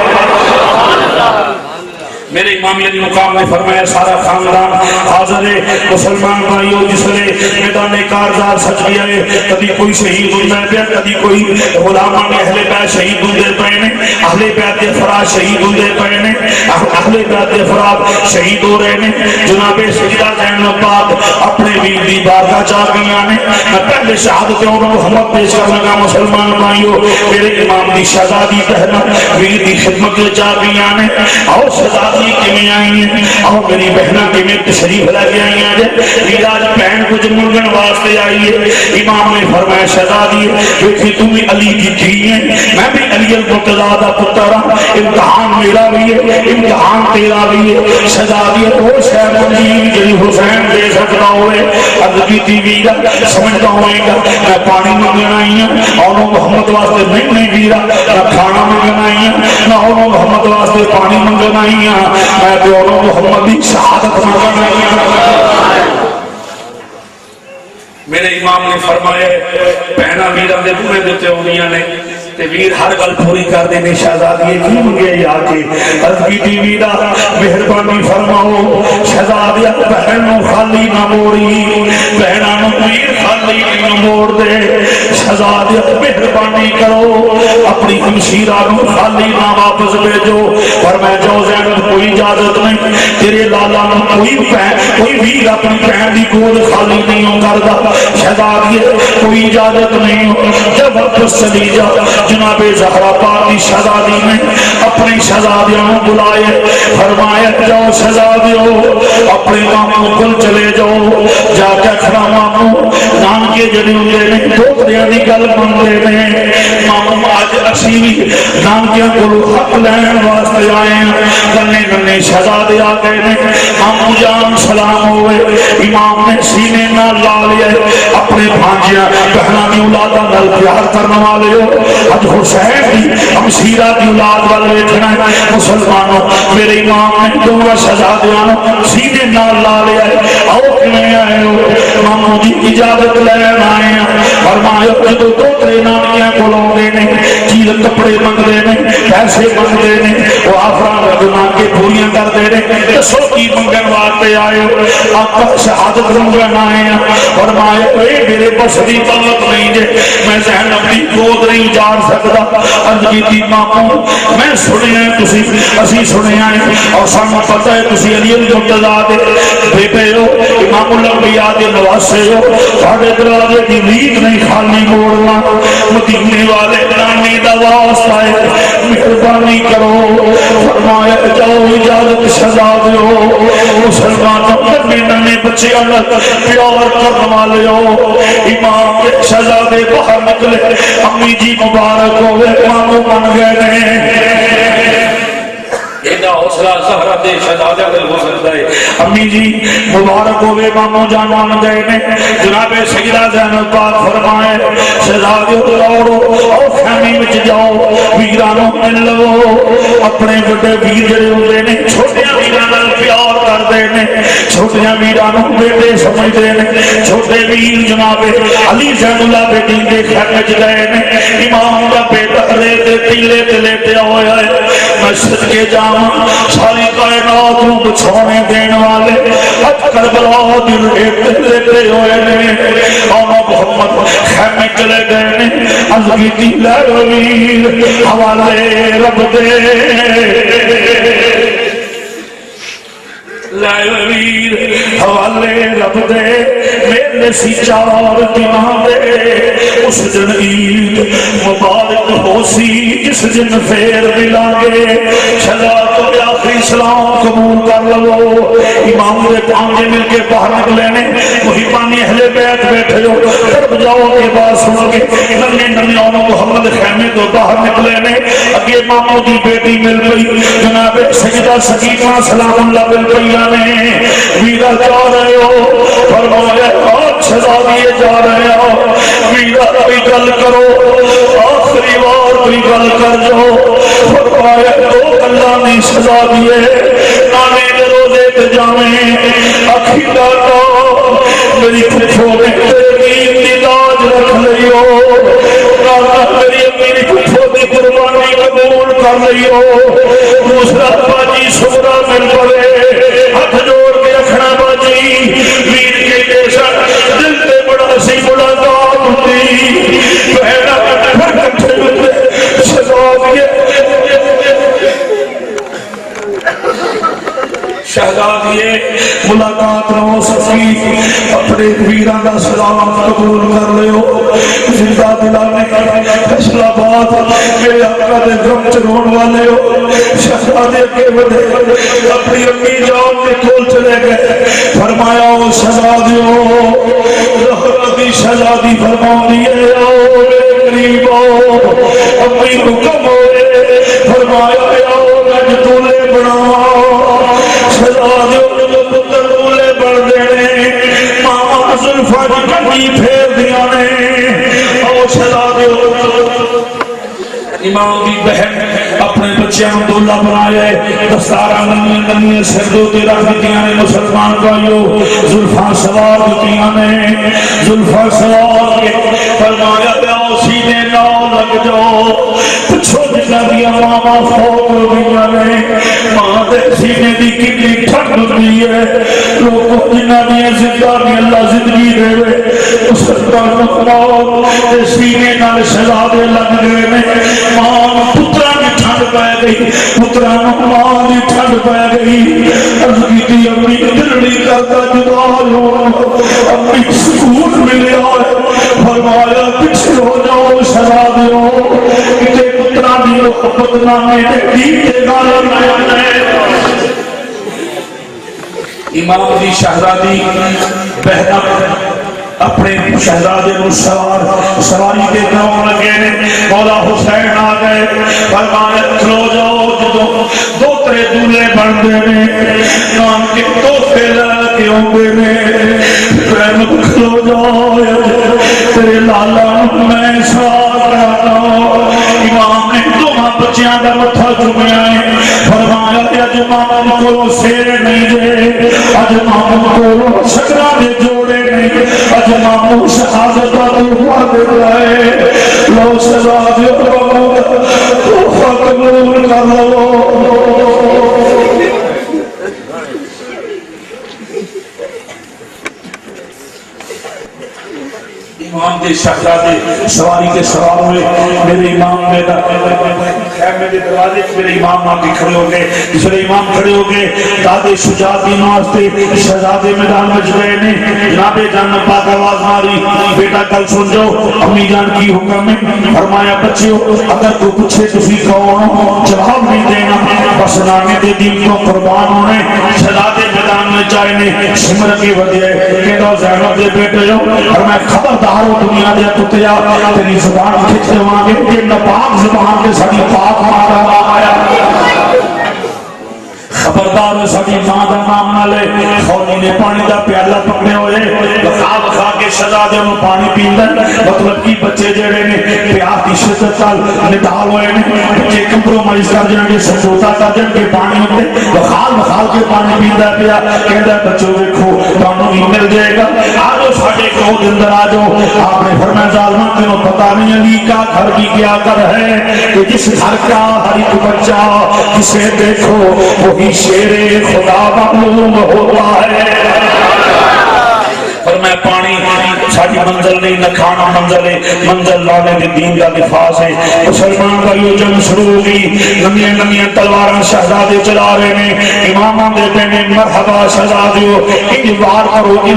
میرے امام علی مقام نے فرمایا سارا خاندان حاضر ہے. مسلمان بھائیو جس نے میدان کارزار سج گیا ہے, کبھی کوئی شہید ہوتا ہے پیا, کبھی کوئی غلامان اہل بیت شہید ہوتے پے نے, اہل بیت افراد شہید ہوتے پے نے, اہل بیت افراد شہید ہو رہے ہیں. جناب سیدہ زینب پاک اپنے ویر دی بارگاہ جا گئیاں نے. میں پہلے شہادت اور محمد پیش کرنے کا مسلمان بھائیو میرے امام دی شہزادی بہن ویر دی خدمت جا گئیاں نے. اور شہزادی کیویں آئی ہیں, اور میری بہناں کیویں تشریف لے کے آئی ہیں. میراج بہن کچھ منگن واسطے آئی ہے. امام نے فرمایا شہزادی ویکھی تم بھی علی دی دھی ہے, میں بھی علی المرتضیٰ دا پتر ہاں. امتحان میرا بھی ہے, امتحان تیرا بھی ہے. شہزادی وہ شے منگی جڑی حسین دے سکدا ہوئے. عرض کیتی ویرا سمجھدا ہوئے گا میں پانی منگن آئی ہوں, اور محمد واسطے نہیں ویرا میں کھانا منگن آئی ہوں, نہ اور محمد واسطے پانی منگن آئی ہوں, میں دونوں محمد کی شہادت منگن آئی ہوں. میرے امام نے فرمایا بہنا ویرا دے بوہے دے تے ہونیاں نے تے ویر ہر گل پوری کر دینے. شہزادی کی منگے یا کے عرض کی ویرا مہربانی فرماؤ شہزادی بہنوں خالی نہ موڑی, بہنوں ویر خالی نہ موڑ دے. شہزادی مہربانی کرو اپنی ہمشیرہ نو خالی نہ واپس بھیجو. پر میں جو زینب کوئی اجازت نہیں, تیرے لالا نو کوئی ویر اپنی بہن دی گود خالی نہیں کردا. شہزادی کوئی اجازت نہیں, جب واپس چلی جا. جناب زہرا پاک کی شہزادی نے اپنی شہزادیوں بلائے, فرمایا جاؤ شہزادیوں اپنے ماموں کل چلے جاؤ, جا کے کھڑا ماموں نان کے جڑے ہوندے نے دوتریاں دی گل منتے نے. ماموں اج اسی بھی نانکیاں کو حق لین واسطے آئے ہیں گنے گنے شہزادے آ گئے نے مامو جان سلام ہوئے امام نے سینے نہ لا لیا اپنے بھانجیاں بہنا دی اولادہ نال پیار کرنے والے ہو اج حسین دی ہمشیرہ دی اولاد والے بیٹھنا ہے مسلمانوں میرے امام نے دونوں شہزادیاں سینے نہ لا لیا آؤ کنے آئے ہو مامو دی اجازت لین آئے ہیں فرمایا جدو دوترے نانکیاں کو لوگے نے چیل کپڑے منگدے نے پیسے منگدے نے وہ آفران رگنا کے پوریاں کر دے نے دسو کی منگن واسطے آئے ہو آقا شہادت منگن آئے ہیں فرمایا اے میرے بس دی طاقت نہیں جے میں ذہن اپنی گود نہیں جان سکتا عرض کی مامو میں سنے ہیں تسی اسی سنے ہیں اور سانو پتہ ہے تسی علی المرتضیٰ دے بیٹے ہو امام الانبیاء دے نواسے ہو ساڑھے دروازے کی ریت نہیں خالی موڑنا مدینے والے نامی دا واسطہ ہے مہربانی کرو فرمایا جاؤ اجازت شہزادے ہو مسلمانوں ننے ننے بچے اللہ پیار کرنے والے ہو امام کے شہزادے باہر نکلے امی جی مبارک ہوئے مامو بن گئے نے ایدہ حوصلہ زہرہ دے شہزادہ دل حسن دے امی جی مبارک ہوئے مامو جانوان گئے نے جناب سیدہ زینب پاک فرمائے شہزادے دوڑو اور خیمی وچ جاؤ ویرانوں مل لو اپنے بڑے ویر جڑے ہوئے نے چھوٹیاں ویرانوں پیار کر دے نے چھوٹیاں ویرانوں بیٹے سمجھ دے نے چھوٹے ویر جناب علی زین اللہ بیٹی دے خیمے وچ گئے نے امام کا بیٹا ریتے تیلے تلیتے ہوئے میں صدقے جاؤں ساری کائنات کو بچھونے دین والے حج کربلا دل لیتے ہوئے نے اور محمد خیمے چلے گئے نے عرض کی دل ویر حوالے رب دے لائویر حوالے رب دے میرے سی چار دنوں دے اس دن عید مبارک ہو سی جس دن پھر ملانگے چلا تو آخری سلام قبول کر لو امام دے پانچے مل کے باہر نکلے نے وہی پانی اہل بیت بیٹھے ہو طرف جاؤ کے بعد سن کے ننے ننے محمد خیمے تو باہر نکلے نے اگے مامو دی بیٹی مل گئی جناب سجدہ سکینہ سلام اللہ مل گئی ویرہ جا رہے ہو فرمایا آج شہزادیے جا رہے ہو ویرہ کوئی گل کرو آخری بار کوئی گل کر جو فرمایا دو اللہ نہیں شہزادیے نانے دے روزے تے جاویں اکھی ڈاٹا میری پھوپھو نے تیری لاج رکھ لئی ہو میری امیری پھوپھو دی قربانی قبول کر لئی ہو دوسرا باجی سمرا مل پڑے ہاتھ جوڑ کے رکھنا باجی ویر کے جیسا دل تے بڑا سی ملاقات ہوتی بہنا پھر کٹھے ہوتے شہزادیے شہزادیے ملاقات نہ سکی اپنے ویران کا سلام قبول کر لے ہو زندہ دلانے فیصلہ بات میرے آقا دے غم چرون والے ہو شہزادے کے بدے اپنی امی جان کے کول چلے گئے فرمایا ہو شہزادی ہو زہرہ شہزادی فرما دیئے آؤ میرے قریب آؤ امی حکم ہوئے فرمایا آؤ میں دولے بنا شہزادے پتر دولے بڑھ دینے ماما زلفہ کی کنی پھیر دیا نے او شہزادے امام کی بہن اپنے بچیاں دولہ بنائے دستارہ نمی نمی سردو تیرہ دیتیاں نے مسلمان بھائیو زلفہ سوار دیتیاں نے زلفہ سوار کے فرمایا بیاؤ سینے ناؤ لگ جاؤ پچھو جنہ دیا ماما فوق رویہ نے ماں دے سینے دی کتنی ٹھنڈ دی ہے لوگوں جنہ دیا زندہ بھی اللہ زندگی دے وے مسلمان مقبول دے سینے نال شہزادے لگ گئے نے ماں پترہ کی ٹھنڈ پائے گئی پترہ ماں کی ٹھنڈ پائے گئی عرض کی تھی اپنی دلڑی کرتا جدا ہو اپنی سکون ملے آئے فرمایا پیچھے ہو جاؤ شہزادے ہو کہ پترہ بھی محبت نامے دیتے گالا نیا امام دی شہزادی بہنا اپنے شہزادے کو سواری کے کروں لگے نے مولا حسین آ گئے فرمایا کھلو جاؤ جدو دو ترے دولے بندے نے نام کے تحفے لے کے آؤندے نے رحمت کھلو جاؤ تیرے لالا میں سوال کراتا امام نے دونوں بچیاں کا متھا چومیا ہے فرمایا اج ماموں کو سیر نہیں دے اج ماموں کو شکرا دے جوڑے نہیں اج ماموں شہادت کا تحفہ دے رہے لو سزا دے تحفہ قبول کر لو امام کے شہزادے سواری کے سوار ہوئے میرے امام نے خیمے کے دروازے میرے امام آ کے کھڑے ہو گئے دوسرے امام کھڑے ہو گئے دادے شجاعت دی واسطے شہزادے میدان میں گئے نے جناب جان پاک آواز ماری بیٹا کل سن جاؤ امی جان کی حکم ہے فرمایا بچیو اگر کوئی پوچھے تسی کون جواب نہیں دینا بس نانے دے دین کو قربان ہونے شہزادے میدان میں جائے نے سمر کے ودیے کہنا زینب دے بیٹے ہو اور میں خبردار دنیا دے کتیا تیری زبان کھچ دواں گے کہ ناپاک زبان کے ساری پاک مارا آیا خبردار ساری ماں دا نام نہ لے خولی نے پانی دا پیالہ پکڑے ہوئے بخا بخا کے شہزادے نوں پانی پیندا مطلب کی بچے جڑے نے پیاس دی شدت نال نڈال ہوئے نے بچے کمپرومائز کر جان گے سمجھوتا کر جان کے پانی تے بخال بخال کے پانی پیندا پیا کہندا بچو دیکھو تانوں بھی مل جائے گا آجو ساڈے گھروں دے اندر آجو آپ نے فرمایا ظالماں تینوں پتہ نہیں علی کا گھر بھی کیا کر ہے کہ جس گھر کا ہر ایک بچہ جسے دیکھو وہی شیر خدا معلوم ہوتا ہے فرمایا پانی ساری منزل نہیں نہ کھانا منزل ہے منزل لانے کے دین کا نفاذ ہے مسلمان کا یہ جنگ شروع ہوگی نمیاں نمیاں تلواراں شہزادے چلا رہے ہیں اماماں دے پہ نے مرحبا شہزادیو انج وار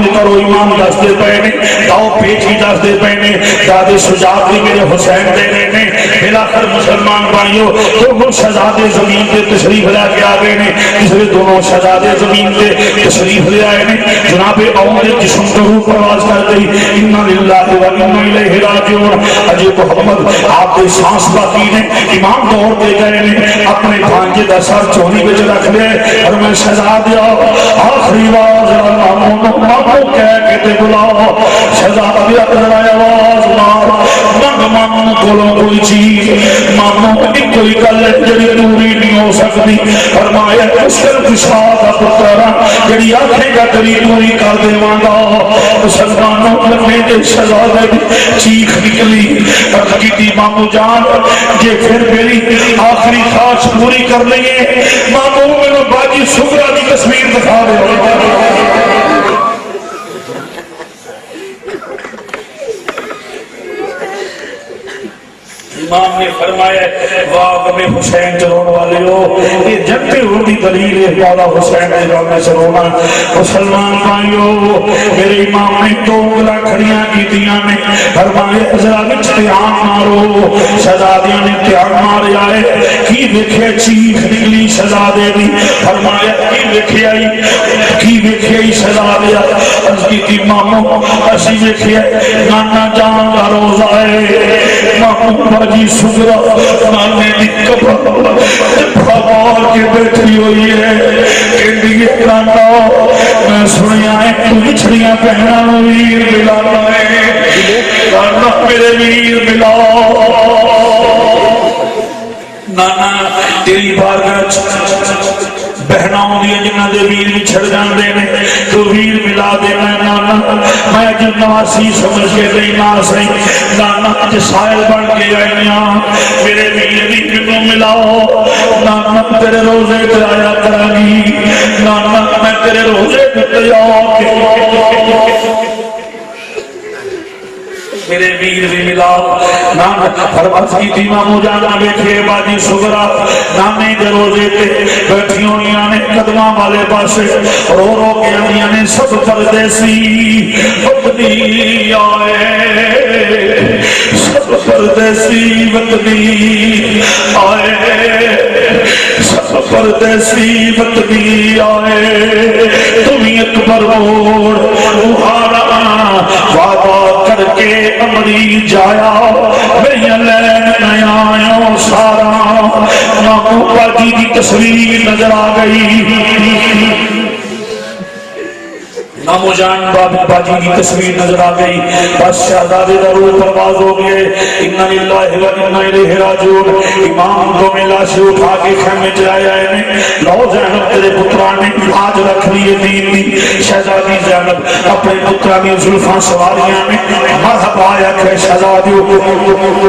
کرو امام دس دے پہ نے داؤ پیچھی دس دے پہ نے دادے شجاعت بھی میرے حسین دے رہے نے بلاخر مسلمان بھائیو دونوں شہزادے زمین پہ تشریف لے کے آ گئے نے تیسرے دونوں شہزادے زمین پہ تشریف لے آئے نے جناب عمر جسم کو روح پرواز کر گئی انا للہ و انا الیہ راجعون اجے محمد آپ کے سانس باقی نے امام دور دے گئے نے اپنے بھانجے دا سر چوری وچ رکھ لے اور میں شہزادہ آخری آواز مامو کہہ کے تے بلاؤ شہزادہ ذرا آواز مار مامو کولوں کوئی چیز مامو کی کوئی گل جڑی پوری نہیں ہو سکتی فرمایا مشکل کشا دا پتر جڑی آکھے گا تیری پوری کر دیواں گا مسلمانوں نے دے شہزادے دی چیخ نکلی عرض کی مامو جان یہ پھر میری آخری خواہش پوری کر لئیے مامو میں باجی سغرا کی تصویر دکھا دے امام نے فرمایا واہ میں حسین چلون والے ہو یہ جنتے ہوتی دلیل ہے مولا حسین نے جانے سے رونا مسلمان بھائیو میرے امام نے دو انگلاں کھڑیاں کی دیاں نے فرمایا ذرا وچ دھیان مارو شہزادیاں نے دھیان مار آئے کی دیکھے چیخ نکلی شہزادے دی فرمایا کی دیکھے آئی شہزادے عرض کی تھی مامو اسی دیکھے نانا جان کا روزہ ہے مامو باجی سغرا نانے دی کبر بھاوار کے بیٹھی ہوئی ہے کہندی ہے نانا میں سنیا ہے تو چھڑیاں پہنا ویر ملانا ہے نانا میرے ویر ملا نانا تیری بارگاہ بہناؤں دیا جنہ دے ویر بھی چھڑ جان دینے تو ویر ملا دینا نانا میں جو ناسی سمجھ کے دئی ناسی نانا جسائل بڑھ کے آئیاں میرے ویر بھی کنوں ملاؤ نانا تیرے روزے پہ آیا کرانی نانا میں تیرے روزے پہ تیار کے میرے ویر بھی ملا نانا فرمت کی تھی مامو جانا بیٹھے باجی سغرا نانے دے روزے تے بیٹھی ہوئیاں نے قدمہ والے پاسے رو رو کے اندیاں نے سب پردیسی وطنی آئے سب پردیسی وطنی آئے سب پردیسی وطنی آئے تمہیں اکبر موڑ اوہارا وعدہ کر کے امری جایا میاں لین میں آیا سارا مامو باجی کی تصویر نظر آ گئی نامو جان باجی کی تصویر نظر آ گئی بس شہزادے کا روح پرواز ہو گئے انا للہ و انا الیہ راجعون امام کو میں لاشیں اٹھا کے خیمے چلائے آئے نے لو زینب تیرے پتران نے آج رکھ لیے دین دی شہزادی زینب اپنے پترانی زلفاں سواریاں نے مرحبا آیا کہ شہزادیوں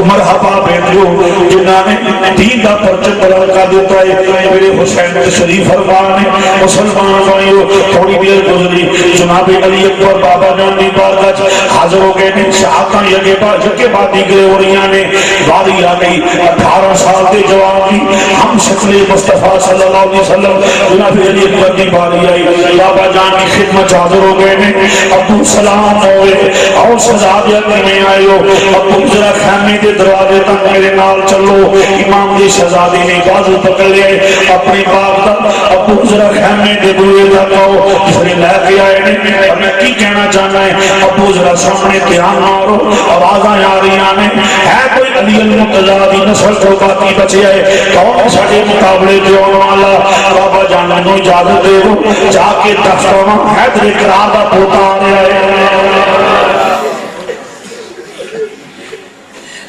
مرحبا بیٹیوں جنہاں نے دین دا پرچم بلند کر دیتا ہے میرے حسین شریف فرمان نے مسلمان بھائیوں تھوڑی دیر گزری جناب علی اکبر بابا جان دی بارگاہ حاضر ہو گئے نے شہادتاں یکے بعد دیگرے ہو رہی نے واری آ گئی 18 سال کے جوان کی ہم شکل مصطفیٰ صلی اللہ علیہ وسلم جناب علی اکبر کی باری آئی بابا جان کی خدمت حاضر ہو گئے نے ابو سلام ہوئے اور شہزادیت میں آئے ہو ابو ذرا خیمے کے دروازے تک میرے نال چلو امام دی شہزادی نے بازو پکڑ لے اپنی باپ دا ابو ذرا خیمے کے بوئے تک آؤ جسے لے کے آئے اور میں کی کہنا چاہنا ہے ابو ذرا سامنے دھیان مارو آوازاں آ رہی ہیں ہے کوئی علی المرتضیٰ دی نسل تو باقی بچے ہے کون ساڑے مقابلے جو والا بابا جانا نو اجازت دے وہ جا کے دفتر حیدر اقرار دا پوتا آ رہا ہے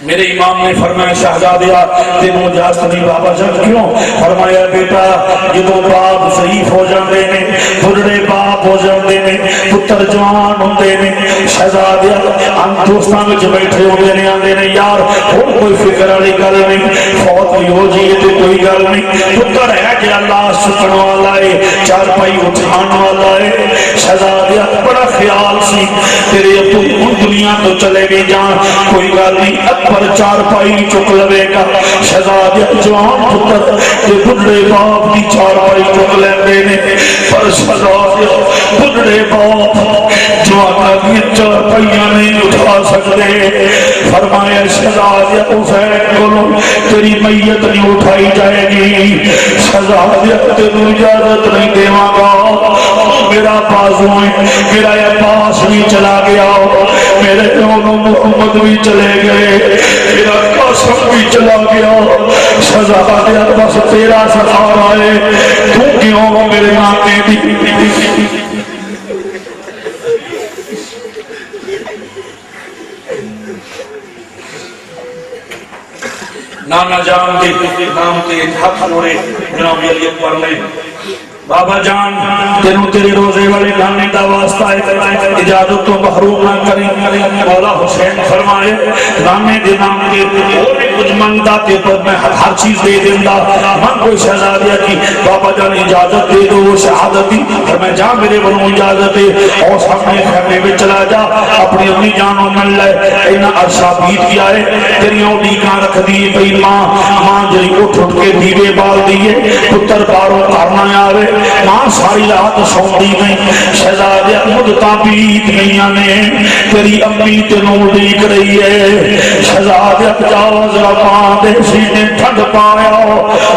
میرے امام نے فرمایا شہزادیہ تینوں اجازت نہیں بابا جان کیوں فرمایا بیٹا جدوں باپ ضعیف ہو جاندے نے بڑھڑے باپ ہو جاندے نے پتر جوان ہوندے نے شہزادیہ ہم دوستاں وچ بیٹھے ہوندے نے آندے نے یار ہن کوئی فکر والی گل نہیں فوت ہوئی ہو جی تے کوئی گل نہیں پتر ہے جڑا لاش چکن والا ہے چارپائی اٹھان والا ہے شہزادیہ بڑا خیال سی تیرے ابو ان دنیا تو چلے گئے جان کوئی گل نہیں پر چار پائی چک لے گا شہزادی جوان پتر کے بڑھڑے باپ کی چار پائی چک لے نے پر شہزادی بڑھڑے باپ جوانا کی چار پائیاں نہیں اٹھا سکتے فرمایا شہزادی حسین کو تیری میت نہیں اٹھائی جائے گی شہزادی تیرے اجازت نہیں دیواں گا میرا بازو ہے میرا یہ پاس بھی چلا گیا میرے دونوں محمد بھی چلے گئے میرا قاسم بھی چلا گیا شہزادیہ بس تیرا سہارا ہے تو کیوں میرے نانے دی نانا جان کے نام کے ہاتھ جوڑے جناب علی اکبر نے بابا جان تینوں تیرے روزے والے گانے دا واسطہ ہے اجازت تو محروم نہ کریں مولا حسین فرمائے گانے دے نام کے اور کچھ منگتا تے پر میں ہر چیز دے دیندا من کوئی شہزادیہ کی بابا جان اجازت دے دو شہادت دی کہ میں جا میرے بنوں اجازت دے اور سامنے خیمے میں چلا جا اپنی امی جانوں مل لے اینا عرصہ بیت گیا ہے تیریوں ڈیکاں رکھ دی پئی ماں جڑی اٹھ اٹھ کے دیوے بال دیے پتر باروں کرنا آوے ماں ساری رات سوندی نہیں شہزادیہ مدتاں بیت نہیں آنے تیری امی تینوں دیکھ رہی ہے شہزادیہ جاؤ ذرا ماں دے سینے ٹھنڈ پایا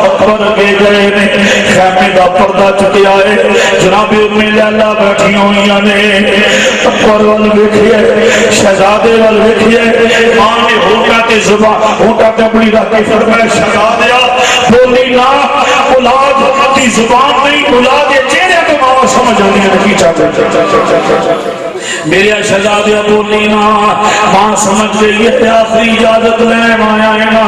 اکبر کے گئے نے خیمے دا پردہ چکیا ہے جناب امی لیلہ بیٹھی ہوئی آنے اکبر وال ویکھئے شہزادے وال ویکھئے ماں نے ہوٹا تے زبان ہوٹا تے اپنی رکھ کے فرمائے شہزادیہ بولی نا اولاد کی زبان نہیں اولاد یہ چہرے تو ماں سمجھ آنی ہے کی چاہتے میرے شہزادیہ بولی نا ماں سمجھ گئی ہے آخری اجازت لین آیا ہے نا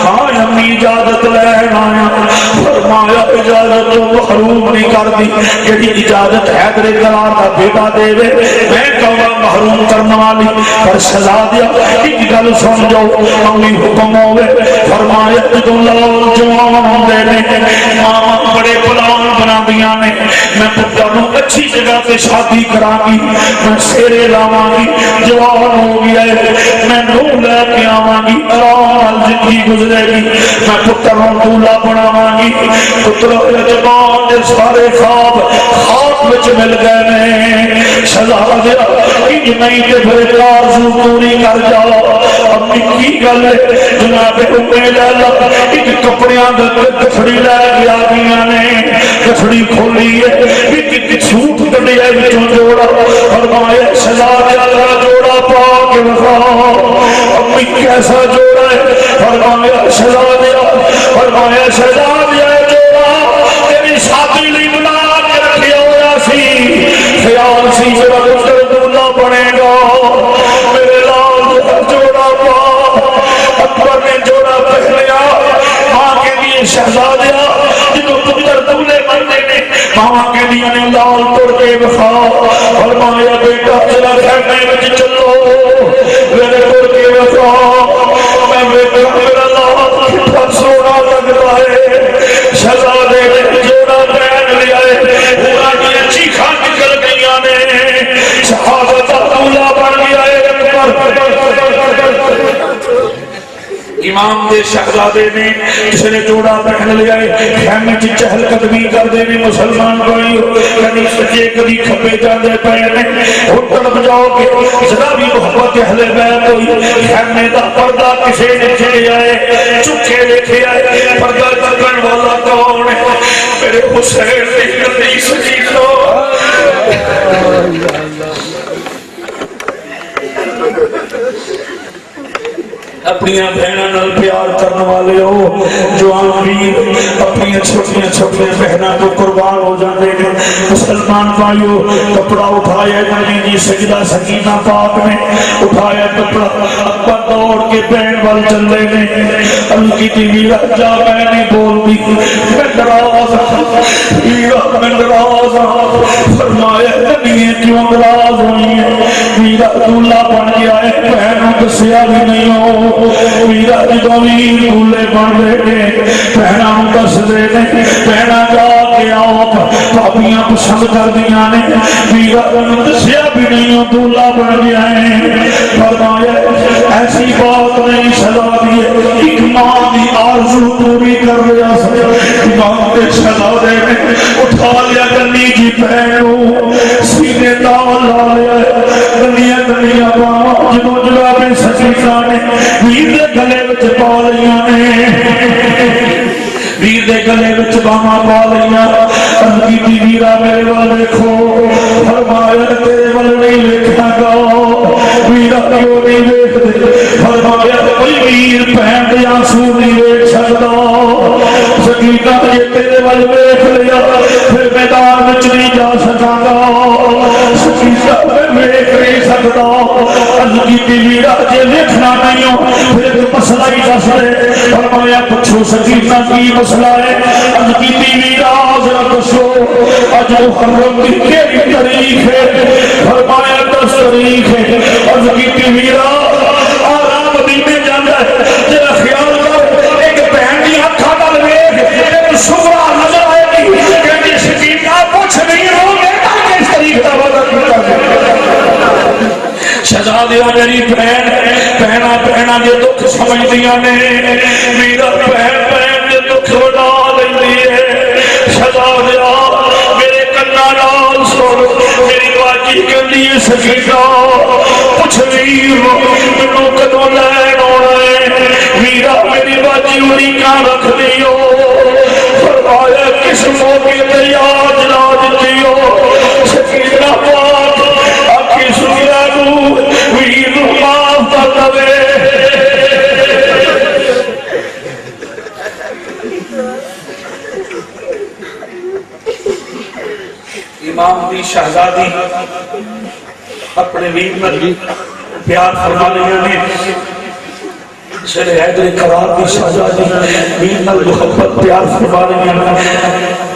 ہاں امی اجازت لین آیا فرمایا اجازت تو محروم نہیں کر دی کہ اجازت حیدر اقرار کا بیٹا دے دے میں کہوں محروم کرنے والی پر شہزادیہ ایک گل سن جاؤ امی حکم ہوئے فرمایا جدو لال جوان ہوندے نے ماں بڑے پلان بنا دیا نے میں پتروں اچھی جگہ پہ شادی کرا گی میں سیرے لاواں گی جوان ہو گیا ہے میں نو لے کے آواں گی آرام زندگی گزرے گی میں پتروں دولا بناواں گی پتروں جوان دے سارے خواب بچ مل گئے نے شہزادہ انج نہیں تے پھر آرزو پوری کر جاؤ اپنی کی گل جناب ام لیلا ایک کپڑیاں گٹھڑی لے گیا دیاں نے گٹھڑی کھولی ہے ایک سوٹ کڈیا وچوں جوڑا فرمایا شہزادہ کا جوڑا پا کے دکھاؤ اپنی کیسا جوڑا ہے فرمایا شہزادہ فرمایا شہزادہ جوڑا تیری شادی نہیں بنا کے رکھیا ہوا سی خیال سی میرا پتر دولہا بنے گا میرے لال جوڑا پا اکبر نے جوڑا پہن لیا ماں کے لیے شہزادہ جنہوں پتر دولے بنتے نے ماں کے لیے نے لال توڑ کے بخا فرمایا بیٹا ذرا خیمے میں چلو میرے توڑ کے بخا میں بیٹا میرا لال کتنا سونا لگتا ہے شہزادے نے جوڑا پہن لیا ہے پرانی اچھی کھان نکل گئیاں نے شہادت دولہا بن گیا ہے امام دے شہزادے نے جس نے جوڑا پہن لیا ہے خیمے چ چہل قدمی کر دے نے مسلمان بھائی کبھی سجے کبھی کھبے جاندے پے نے ہوٹل بجاؤ کے ذرا بھی محبت اہل بیت ہوئی خیمے دا پردہ کسے نے چڑھیا ہے چکے دیکھے آئے پردہ تکن والا کون ہے میرے حسین دی گلی سجی لو اپنی بہنوں نال پیار کرنے والے ہو جوان ویر اپنی چھوٹیاں چھوٹیاں بہنوں تو قربان ہو جاتے ہیں مسلمان بھائیو کپڑا اٹھایا نبی جی سجدہ سکینہ پاک نے اٹھایا کپڑا ابا دوڑ کے بہن وال چلے نے انکی دی ویرا جا میں نہیں بول دی میں ناراض ویرا میں ناراض فرمایا نبی کیوں ناراض ہوئی ہے ویرا دولہا بن گیا ہے بہنوں دسیا بھی نہیں ہو ویرا جدو ویر دولے بن رہے بہنوں دس دے بہنا جا کے آؤ بھابیاں پسند کر دیا نے ویرا دسیا بھی نہیں دولہا بن گیا ہے فرمایا ایسی بات نہیں سزا دی ایک ماں کی آرزو پوری کر رہا امام کے شہزادے نے اٹھا لیا گلی جی بہنوں سینے داؤ لا لیا گلیاں گلیاں باواں جدو جناب سکینہ نے ویر دے گلے وچ پا لیاں نے ویر دے گلے وچ باواں پا لیاں انکی دی ویرا میرے ول دیکھو فرمایا تیرے ول نہیں ویکھاں گا ویرا کیوں نہیں ویکھدے فرمایا کوئی ویر بہن دے آنسو نہیں ویکھ سکدا سکینہ جے تیرے ول ویکھ لیا پھر میدان وچ نہیں جا سکاں گا سکینہ میں ویکھ نہیں سکدا انکی دی ویرا جے ویکھنا نہیں ہو پھر مسئلہ ہی دس دے فرمایا پوچھو سکینہ کی مسئلہ ہے انکی دی ویرا ذرا دسو اج محرم کی کیڑی تاریخ ہے فرمایا 10 تاریخ ہے انکی دی ویرا آرام مدینے جاندا ہے ذرا خیال کر ایک بہن دی اکھاں نال ویکھ تے شکرا نظر آئے گی کہ سکینہ پوچھ نہیں ہو بیٹا کس تاریخ دا وعدہ کیتا شہزادیاں میری بہن بہنا بہنا دے دکھ سمجھ دیا نے میرا بہن بہن دے دکھ وڈا لیندی ہے شہزادیاں میرے کنا نال سن میری باجی کہندی ہے سکینہ پوچھ ویر مینوں کدوں لین آنا ہے میرا میری باجی اڑیکاں رکھ دیو فرمایا کس موقع تے یاد لا دتی ہو سکینہ پاک آکھی سنیا نو ویر معاف کر دے امام دی شہزادی اپنے ویر میں پیار فرما لیا نے شر حیدر قرار دی شہزادی ویر میں محبت پیار فرما لیا نے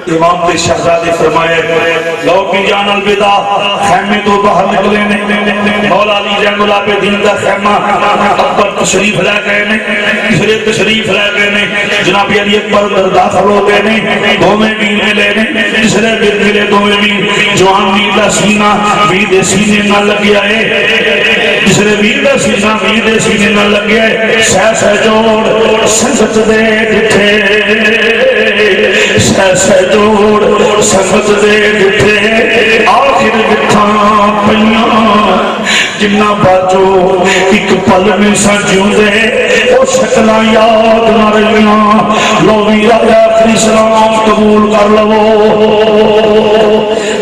امام کے شہزادے فرمایا لو کی جان الوداع خیمے تو باہر نکلے نے مولا علی زین اللہ پہ دین کا خیمہ اکبر تشریف لے گئے نے تیسرے تشریف لے گئے نے جناب علی اکبر داخل ہو گئے نے دوویں ویر ملے نے تیسرے ویر ملے دوویں ویر جوان ویر دا سینہ ویر دے سینے نہ لگیا ہے تیسرے ویر دا سینہ ویر دے سینے نہ لگیا ہے سہ سہ جوڑ سنگت دے ڈٹھے سہ جوڑ سنگت دے دتے آخر وکھاں پئیاں جنہ باجو ایک پل میں سجوں دے او شکلاں یاد نہ رہیاں لو ویرا آخری سلام قبول کر لو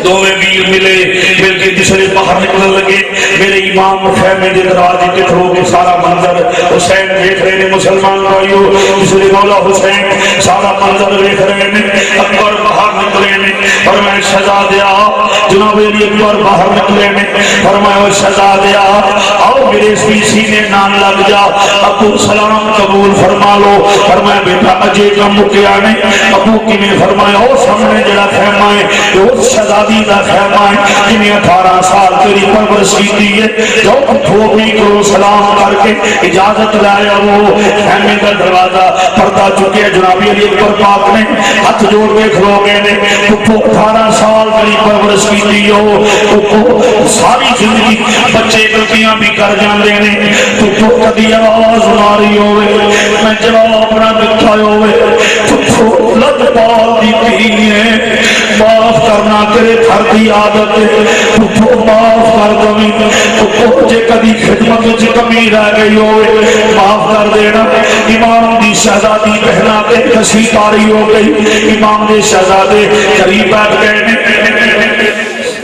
دوویں ویر ملے مل کے تیسرے باہر نکلنے لگے میرے امام خیمے دے دراز کے کھلو کے سارا منظر حسین دیکھ رہے ہیں مسلمان بھائیو تیسرے مولا حسین سارا منظر دیکھ رہے ہیں اکبر باہر نکلے ہیں فرمایا شہزادیا جناب علی اکبر باہر نکلے ہیں فرمایا شہزادیا آؤ میرے سینے نان لگ جا ابو سلام قبول فرما لو فرمایا بیٹا اجے کا مکیا نے ابو کی نے فرمایا او سامنے جڑا خیمہ ہے وہ شہزادی دا خیمہ ہے جنہیں 18 سال تیری پرورش کی ہے جو پھوپی کو سلام کر کے اجازت لایا وہ خیمے کا دروازہ پردہ چکے جناب علی اکبر پاک نے ہاتھ جوڑ کے کھلو گئے نے تو 18 سال تیری پرورش کی ہو تو ساری زندگی بچے غلطیاں بھی کر جاندے نے تو کبھی آواز ماری ہوئے میں جواب نہ دکھا ہوئے تو لج پال دی ہے معاف کرنا تیرے گھر کی عادت ہے تو معاف کر دویں تو جے کبھی خدمت وچ کمی رہ گئی ہوئے معاف کر دینا امام دی شہزادی پہنا کے کسی تاری ہو گئی امام دے شہزادے قریب بیٹھ گئے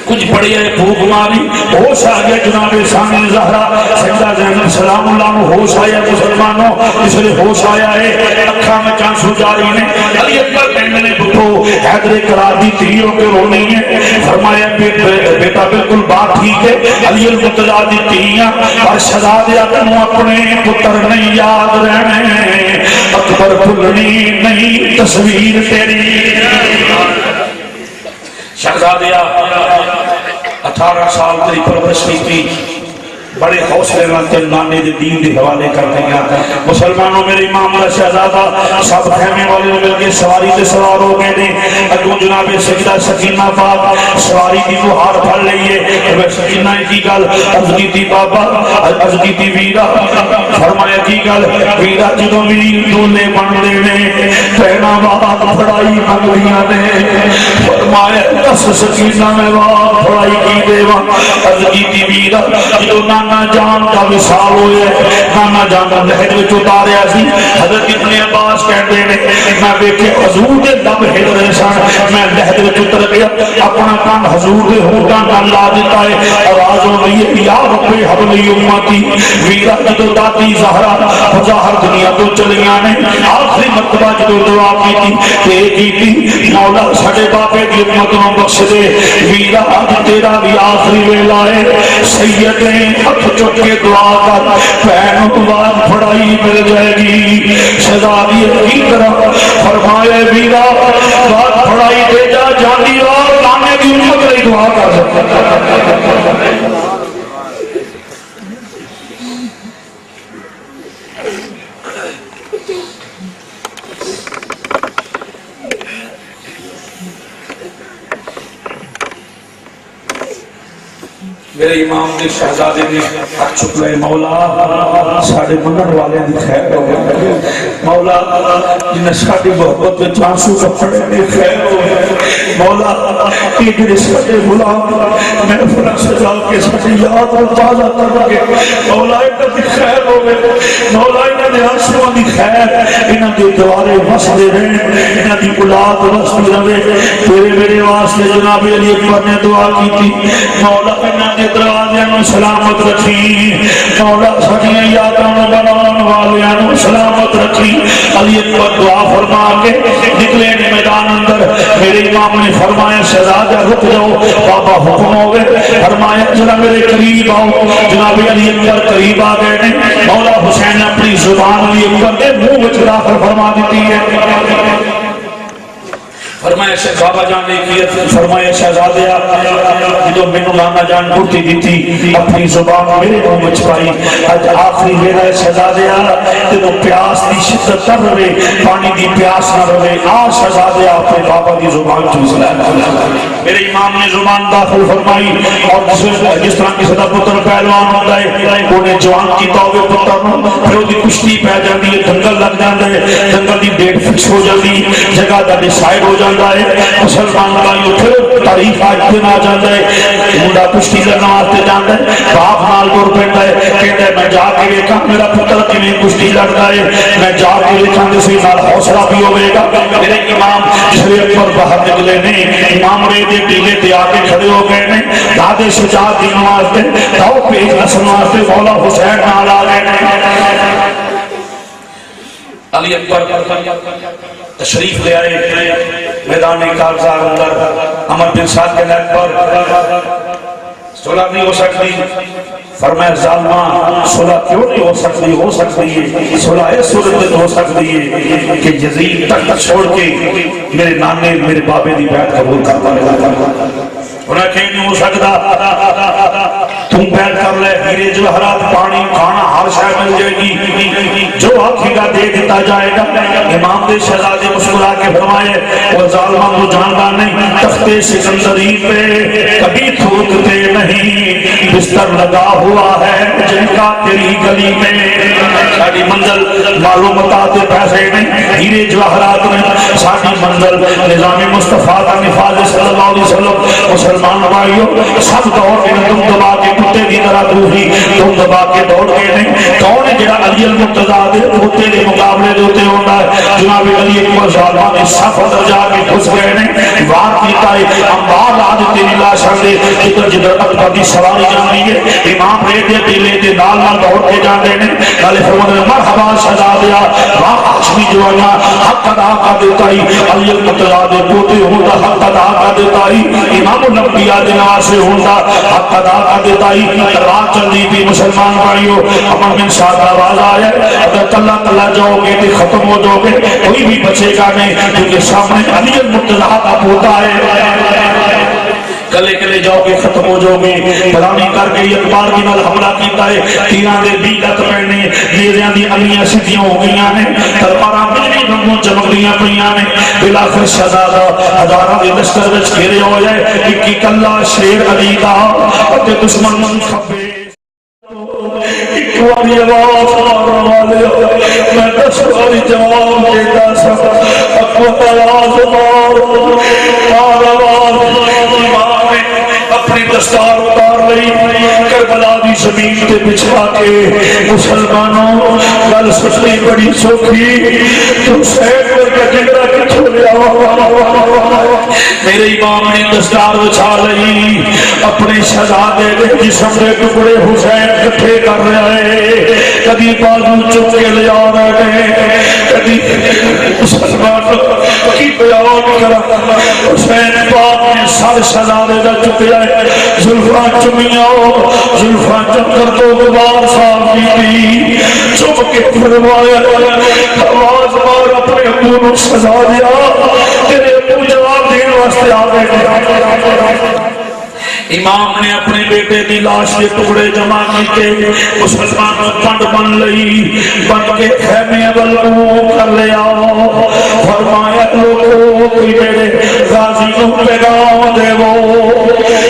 کچھ بڑی ہے بھوک ماری ہوش آ گیا جناب ثانی زہرا سیدہ زینب سلام اللہ نو ہوش آیا مسلمانوں اس لیے ہوش آیا ہے اکھاں میں چانسو جاری نے علی اکبر کہنے نے بٹھو حیدر قرار دی تیروں کے رونی ہے فرمایا بیٹا بالکل بات ٹھیک ہے علی المطلع دی تیریاں اور شہزادے اپنوں اپنے پتر نہیں یاد رہنے اکبر بھلنی نہیں تصویر تیری شہزادیہ 18 سال تیری پرورش کی بڑے حوصلے والے نانے دے دین دے حوالے کر دیا مسلمانوں میرے امام دا شہزادہ سب خیمے والے مل کے سواری تے سوار ہو گئے نے اگوں جناب سیدہ سکینہ پاک سواری دی بہار پھڑ لئیے اے سکینہ کی گل عرض کی بابا عرض کی ویرا فرمایا کی گل ویرا جدوں ویر دولے بن دے نے پہنا بات پڑھائی منگیاں نے فرمایا دس سکینہ میں بات پڑھائی کی دیوا عرض کی ویرا جدوں نانا جان کا وصال ہوئے نانا جان کا لہج وچ اتاریا سی حضرت ابن عباس کہتے ہیں میں ویکھے حضور دے لب ہل رہے سن میں لہج وچ اتر گیا اپنا کان حضور دے ہونٹاں نال لا دیتا ہے آواز ہو رہی ہے یا رب حبلی امتی ویرا جدوں دادی زہرا ظاہر دنیا تو چلیاں نے آخری مرتبہ جدوں دعا کی مولا ساڈے بابے دی امت نوں بخش دے ویرا اج تیرا بھی آخری ویلا ہے سید نے ہاتھ چک کے دعا کر پہنوں تو بعد پڑھائی مل جائے گی شہزادی کی طرح فرمایا ویرا بعد پڑھائی دے جا جاندی اور لانے کی امت لئی دعا کر سکتا میرے امام نے شہزادے نے ہاتھ چک لے مولا ساڑے منن والے دی خیر ہو گئے مولا جنہیں ساڑی محبت میں چانسو کا پڑے نے خیر ہو گئے مولا ایک رسکتے غلام میں فرق سجا کے ساڑی یاد اور تازہ کر گئے مولا انہاں دی خیر ہو گئے مولا انہاں دی آنسوان دی خیر انہاں دی دوارے وسدے رہے انہاں دی اولاد وسدی رہے تیرے میرے واسطے جناب علی اکبر نے دعا کی تھی مولا انہاں دے دروازے میں سلامت رکھی مولا سڑیاں یاداں بنانے والوں سلامت رکھی علی اکبر دعا فرما کے نکلے میدان اندر میرے امام نے فرمایا شہزادہ رک جاؤ بابا حکم ہوئے فرمایا ذرا میرے قریب آؤ جناب علی اکبر قریب آ گئے نے مولا حسین اپنی زبان علی اکبر کے منہ میں داخل فرما دیتی ہے فرمایا بابا جان نے کیا فرمایا شہزادیا جو مینوں نانا جان گھٹی دیتی اپنی زبان میرے منہ وچ پائی اج آخری ویلا شہزادیا تینوں پیاس دی شدت نہ رہے پانی دی پیاس نہ رہے آ شہزادیا اپنے بابا دی زبان چوس لے میرے امام نے زبان داخل فرمائی اور جس طرح کسی دا پتر پہلوان ہوندا ہے انہیں جوان کیتا ہوئے پتر نوں پھر وہ دی کشتی پہ جاندی ہے دنگل لگ جاندا ہے دنگل دی ڈیٹ فکس ہو جاندی جگہ دا ڈیسائیڈ ہو جاتا ہے مسلمان بھائیو پھر تاریخ آج دن آ جاتا ہے منڈا کشتی کرنا واسطے جاتا ہے باپ نال ٹر پیندا ہے کہتا ہے میں جا کے ویکھاں میرا پتر کیویں کشتی لڑدا ہے میں جا کے ویکھاں تے نال حوصلہ بھی ہوے گا میرے امام جسے اکبر باہر نکلے نے امام رے دے ٹیلے تے آ کے کھڑے ہو گئے نے دادے شجاعت دین واسطے داؤ پیش حسن واسطے مولا حسین نال آ گئے نے علی اکبر تشریف لے آئے میدان کارزار اندر عمر بن سعد کے نیت پر صلح نہیں ہو سکتی فرمایا ظالمہ صلح کیوں نہیں ہو سکتی ہے صلح اس صورت ہو سکتی ہے کہ یزید تک چھوڑ کے میرے نانے میرے بابے دی بیعت قبول کرتا ہے انہیں کہیں نہیں ہو سکتا تم بیعت کر لے ہیرے جواہرات پانی کھانا ہر شے مل جائے گی جو آنکھیں کا دے دیتا جائے گا امام دے شہزادے مسکرا کے فرمائے وہ ظالمہ تو جانتا نہیں تخت سکندری پہ کبھی تھوکتے نہیں بستر لگا ہوا ہے جن کا تیری گلی میں ساری منزل معلومات پیسے نہیں ہیرے جواہرات میں ساری منزل نظام مصطفیٰ کا نفاذ صلی اللہ علیہ وسلم مسلمان بھائیو سب دور کے تم دبا کے کتے کی طرح دوہی تم دبا کے دوڑ کے نہیں کون جڑا علی المرتضیٰ دے کتے کے مقابلے دوتے ہوتا ہے جناب علی اکبر ظالمہ نے صف اندر جا کے گھس گئے نہیں وار کیتا ہے امبار آج تیری لاش دے جدھر جدھر اکبر کی سواری جانی ہے امام رے دے دلے دے نال نال دوڑ کے جانے نے علی فرمان مرحبا شہزادیا واہ ہاشمی جوانا حق ادا کر دیتا ہی علی المرتضیٰ دے پوتے ہوتا حق ادا کر دیتا ہی امام الانبیاء دے نواز سے ہوتا حق ادا کر دیتا ہی رات چلی بھی مسلمان بھائیو امام بن سعد آواز آیا اگر تلہ تلہ جاؤ گے تو ختم ہو جاؤ گے کوئی بھی بچے گا نہیں کیونکہ سامنے علی المرتضیٰ کا پوتا ہے کلے کلے جاؤ گے ختم ہو جاؤ گے پرانی کر کے اکبار کی نال حملہ کیتا ہے تیران دے بیلت پہنے نیریاں دی علیاں سیدھیاں ہو گئیاں نے تلواراں بجلی رنگوں چمکدیاں پئیاں نے بلاخر شہزادہ ہزاراں دے لشکر وچ گھیرے ہو جائے ایک ایک اللہ شیر علی دا تے دشمن من کھبے ایک واری آواز مارن والے میں دس واری جواب دیتا سا اکبر آواز مار آواز اپنی دستار اتار لئی کربلا دی زمین تے بچھا کے مسلمانوں گل سننی بڑی سوکھی تو سید پر کا جگرہ کتھوں لیا میرے امام نے دستار بچھا لئی اپنے شہزادے دے جسم دے ٹکڑے حسین کٹھے کر رہے کبھی بازو چک کے لے آ رہے کبھی مسلمان کی بیان کرا حسین پاک نے سر شہزادے دا چک جائے زلفان چمیاں زلفان چکر تو غبار صاحب کی چپ کے فرمایا آواز مار اپنے ابو نو سزا دیا تیرے ابو جواب دین واسطے آ گئے امام نے اپنے بیٹے دی لاش کے ٹکڑے جمع کیتے مسلمانوں پنڈ بن لئی بن کے خیمے والوں کر لیا فرمایا لوگوں کوئی میرے غازی کو پیغام دے وہ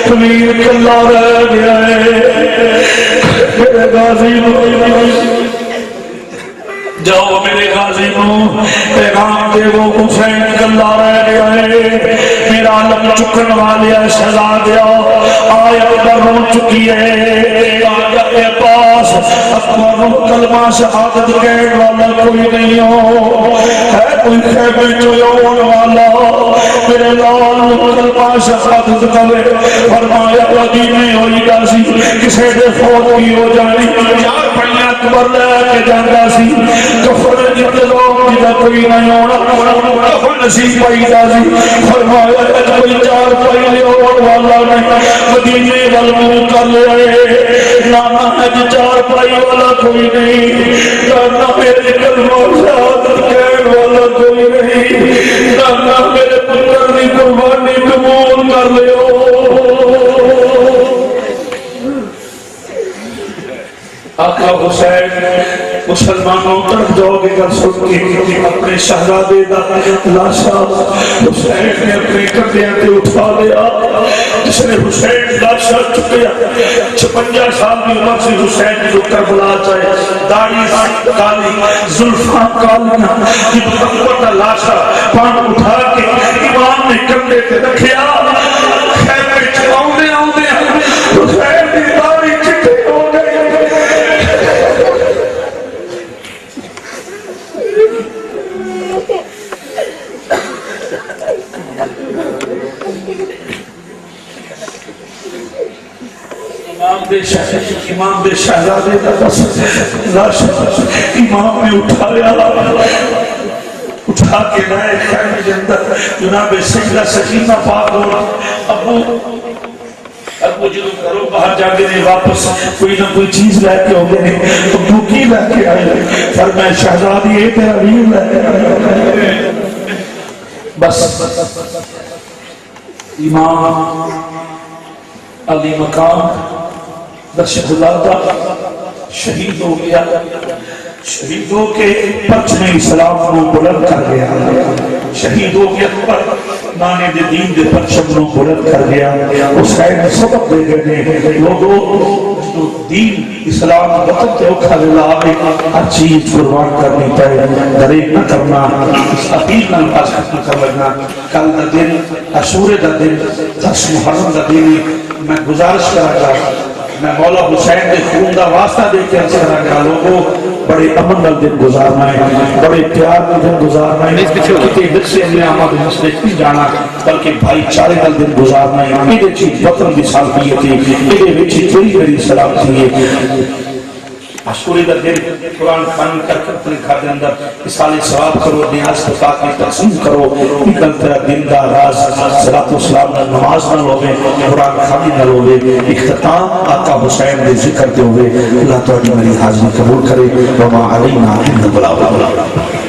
کبیر کلا رہ گیا ہے میرے غازی کو جاؤ میرے غازی کو پیغام دے وہ حسین کلا رہ گیا ہے میرا علم چکن والے شہزادیا آیت پر رو چکی ہے آیت کے پاس اکبر کلمہ شہادت کہنے والا کوئی نہیں ہو ہے کوئی خیمے چویون والا میرے لال کلمہ شہادت کرے فرمایا مدینے ہوئی گاسی کسے دے فوت کی ہو جانی چار پہلے اکبر لے کے جانا سی کفر جتلوں جدہ کوئی نہیں ہونا کفر نصیب پائیدہ سی فرمایا کوئی چار پہلے اور والا نہیں مدینے والوں کر لے آئے نانا ہے چار پائی والا کوئی نہیں نانا میرے کلمہ شہادت کہنے والا کوئی نہیں نانا میرے پتر مسلمانوں تڑپ جاؤ گے گل سن کے اپنے شہزادے دا لاشا حسین نے اپنے کندھیاں تے اٹھا لیا جس نے حسین لاشا چکیا 56 سال کی عمر سے حسین جو کربلا چاہے داڑھی کالی زلفاں کالیاں جب محمد کا لاشا پان اٹھا کے امام نے کندھے تے رکھیا خیمے وچ آوندے آوندے حسین دی داڑھی چٹی ہو گئی امام دے شہزادے کا بس لاش امام نے اٹھایا اٹھا کے لائے خیمے کے اندر جناب سیدہ سکینہ پاک اور ابو جنو کرو باہر جا کے واپس کوئی نہ کوئی چیز لے کے ہو گئے ابو کی لے کے آئے فرمایا شہزادی یہ تیرا ویر لے کے آئے بس امام علی مقام درشد اللہ کا شہید ہو گیا شہیدوں کے پرچم اسلام کو بلند کر گیا شہیدوں کے پر نانے دے دین دے پرچم کو بلند کر گیا حسین نے سبق دے گئے لوگوں دین اسلام وطن تے اوکھا لے آئے ہر چیز قربان کرنی پڑے دریک نہ کرنا اس اپیل نہ پاس ختم کر لگنا کل دا دن عاشورے دا دن 10 محرم دا دن میں گزارش کرا گا میں مولا حسین نے خون دا واسطہ دے کے عرض کرا گا لوگوں بڑے امن نال دن گزارنا ہے بڑے پیار نال دن گزارنا ہے کتے ورثے میں آمد مسجد نہیں جانا بلکہ بھائی چارے نال دن گزارنا ہے یہ چیز وطن کی سالمیت ہے یہ وچ تیری میری سلامتی ہے عاشورے دا دن قرآن خوانی کر کے اپنے گھر دے اندر مثال ثواب کرو نیاز خدا کی تقسیم کرو نکل تیرا دن دا راز صلاۃ و سلام نہ نماز نہ ہوے قرآن خوانی نہ ہوے اختتام آقا حسین دے ذکر تے ہوے اللہ تعالی میری حاضری قبول کرے وما علینا الا البلاغ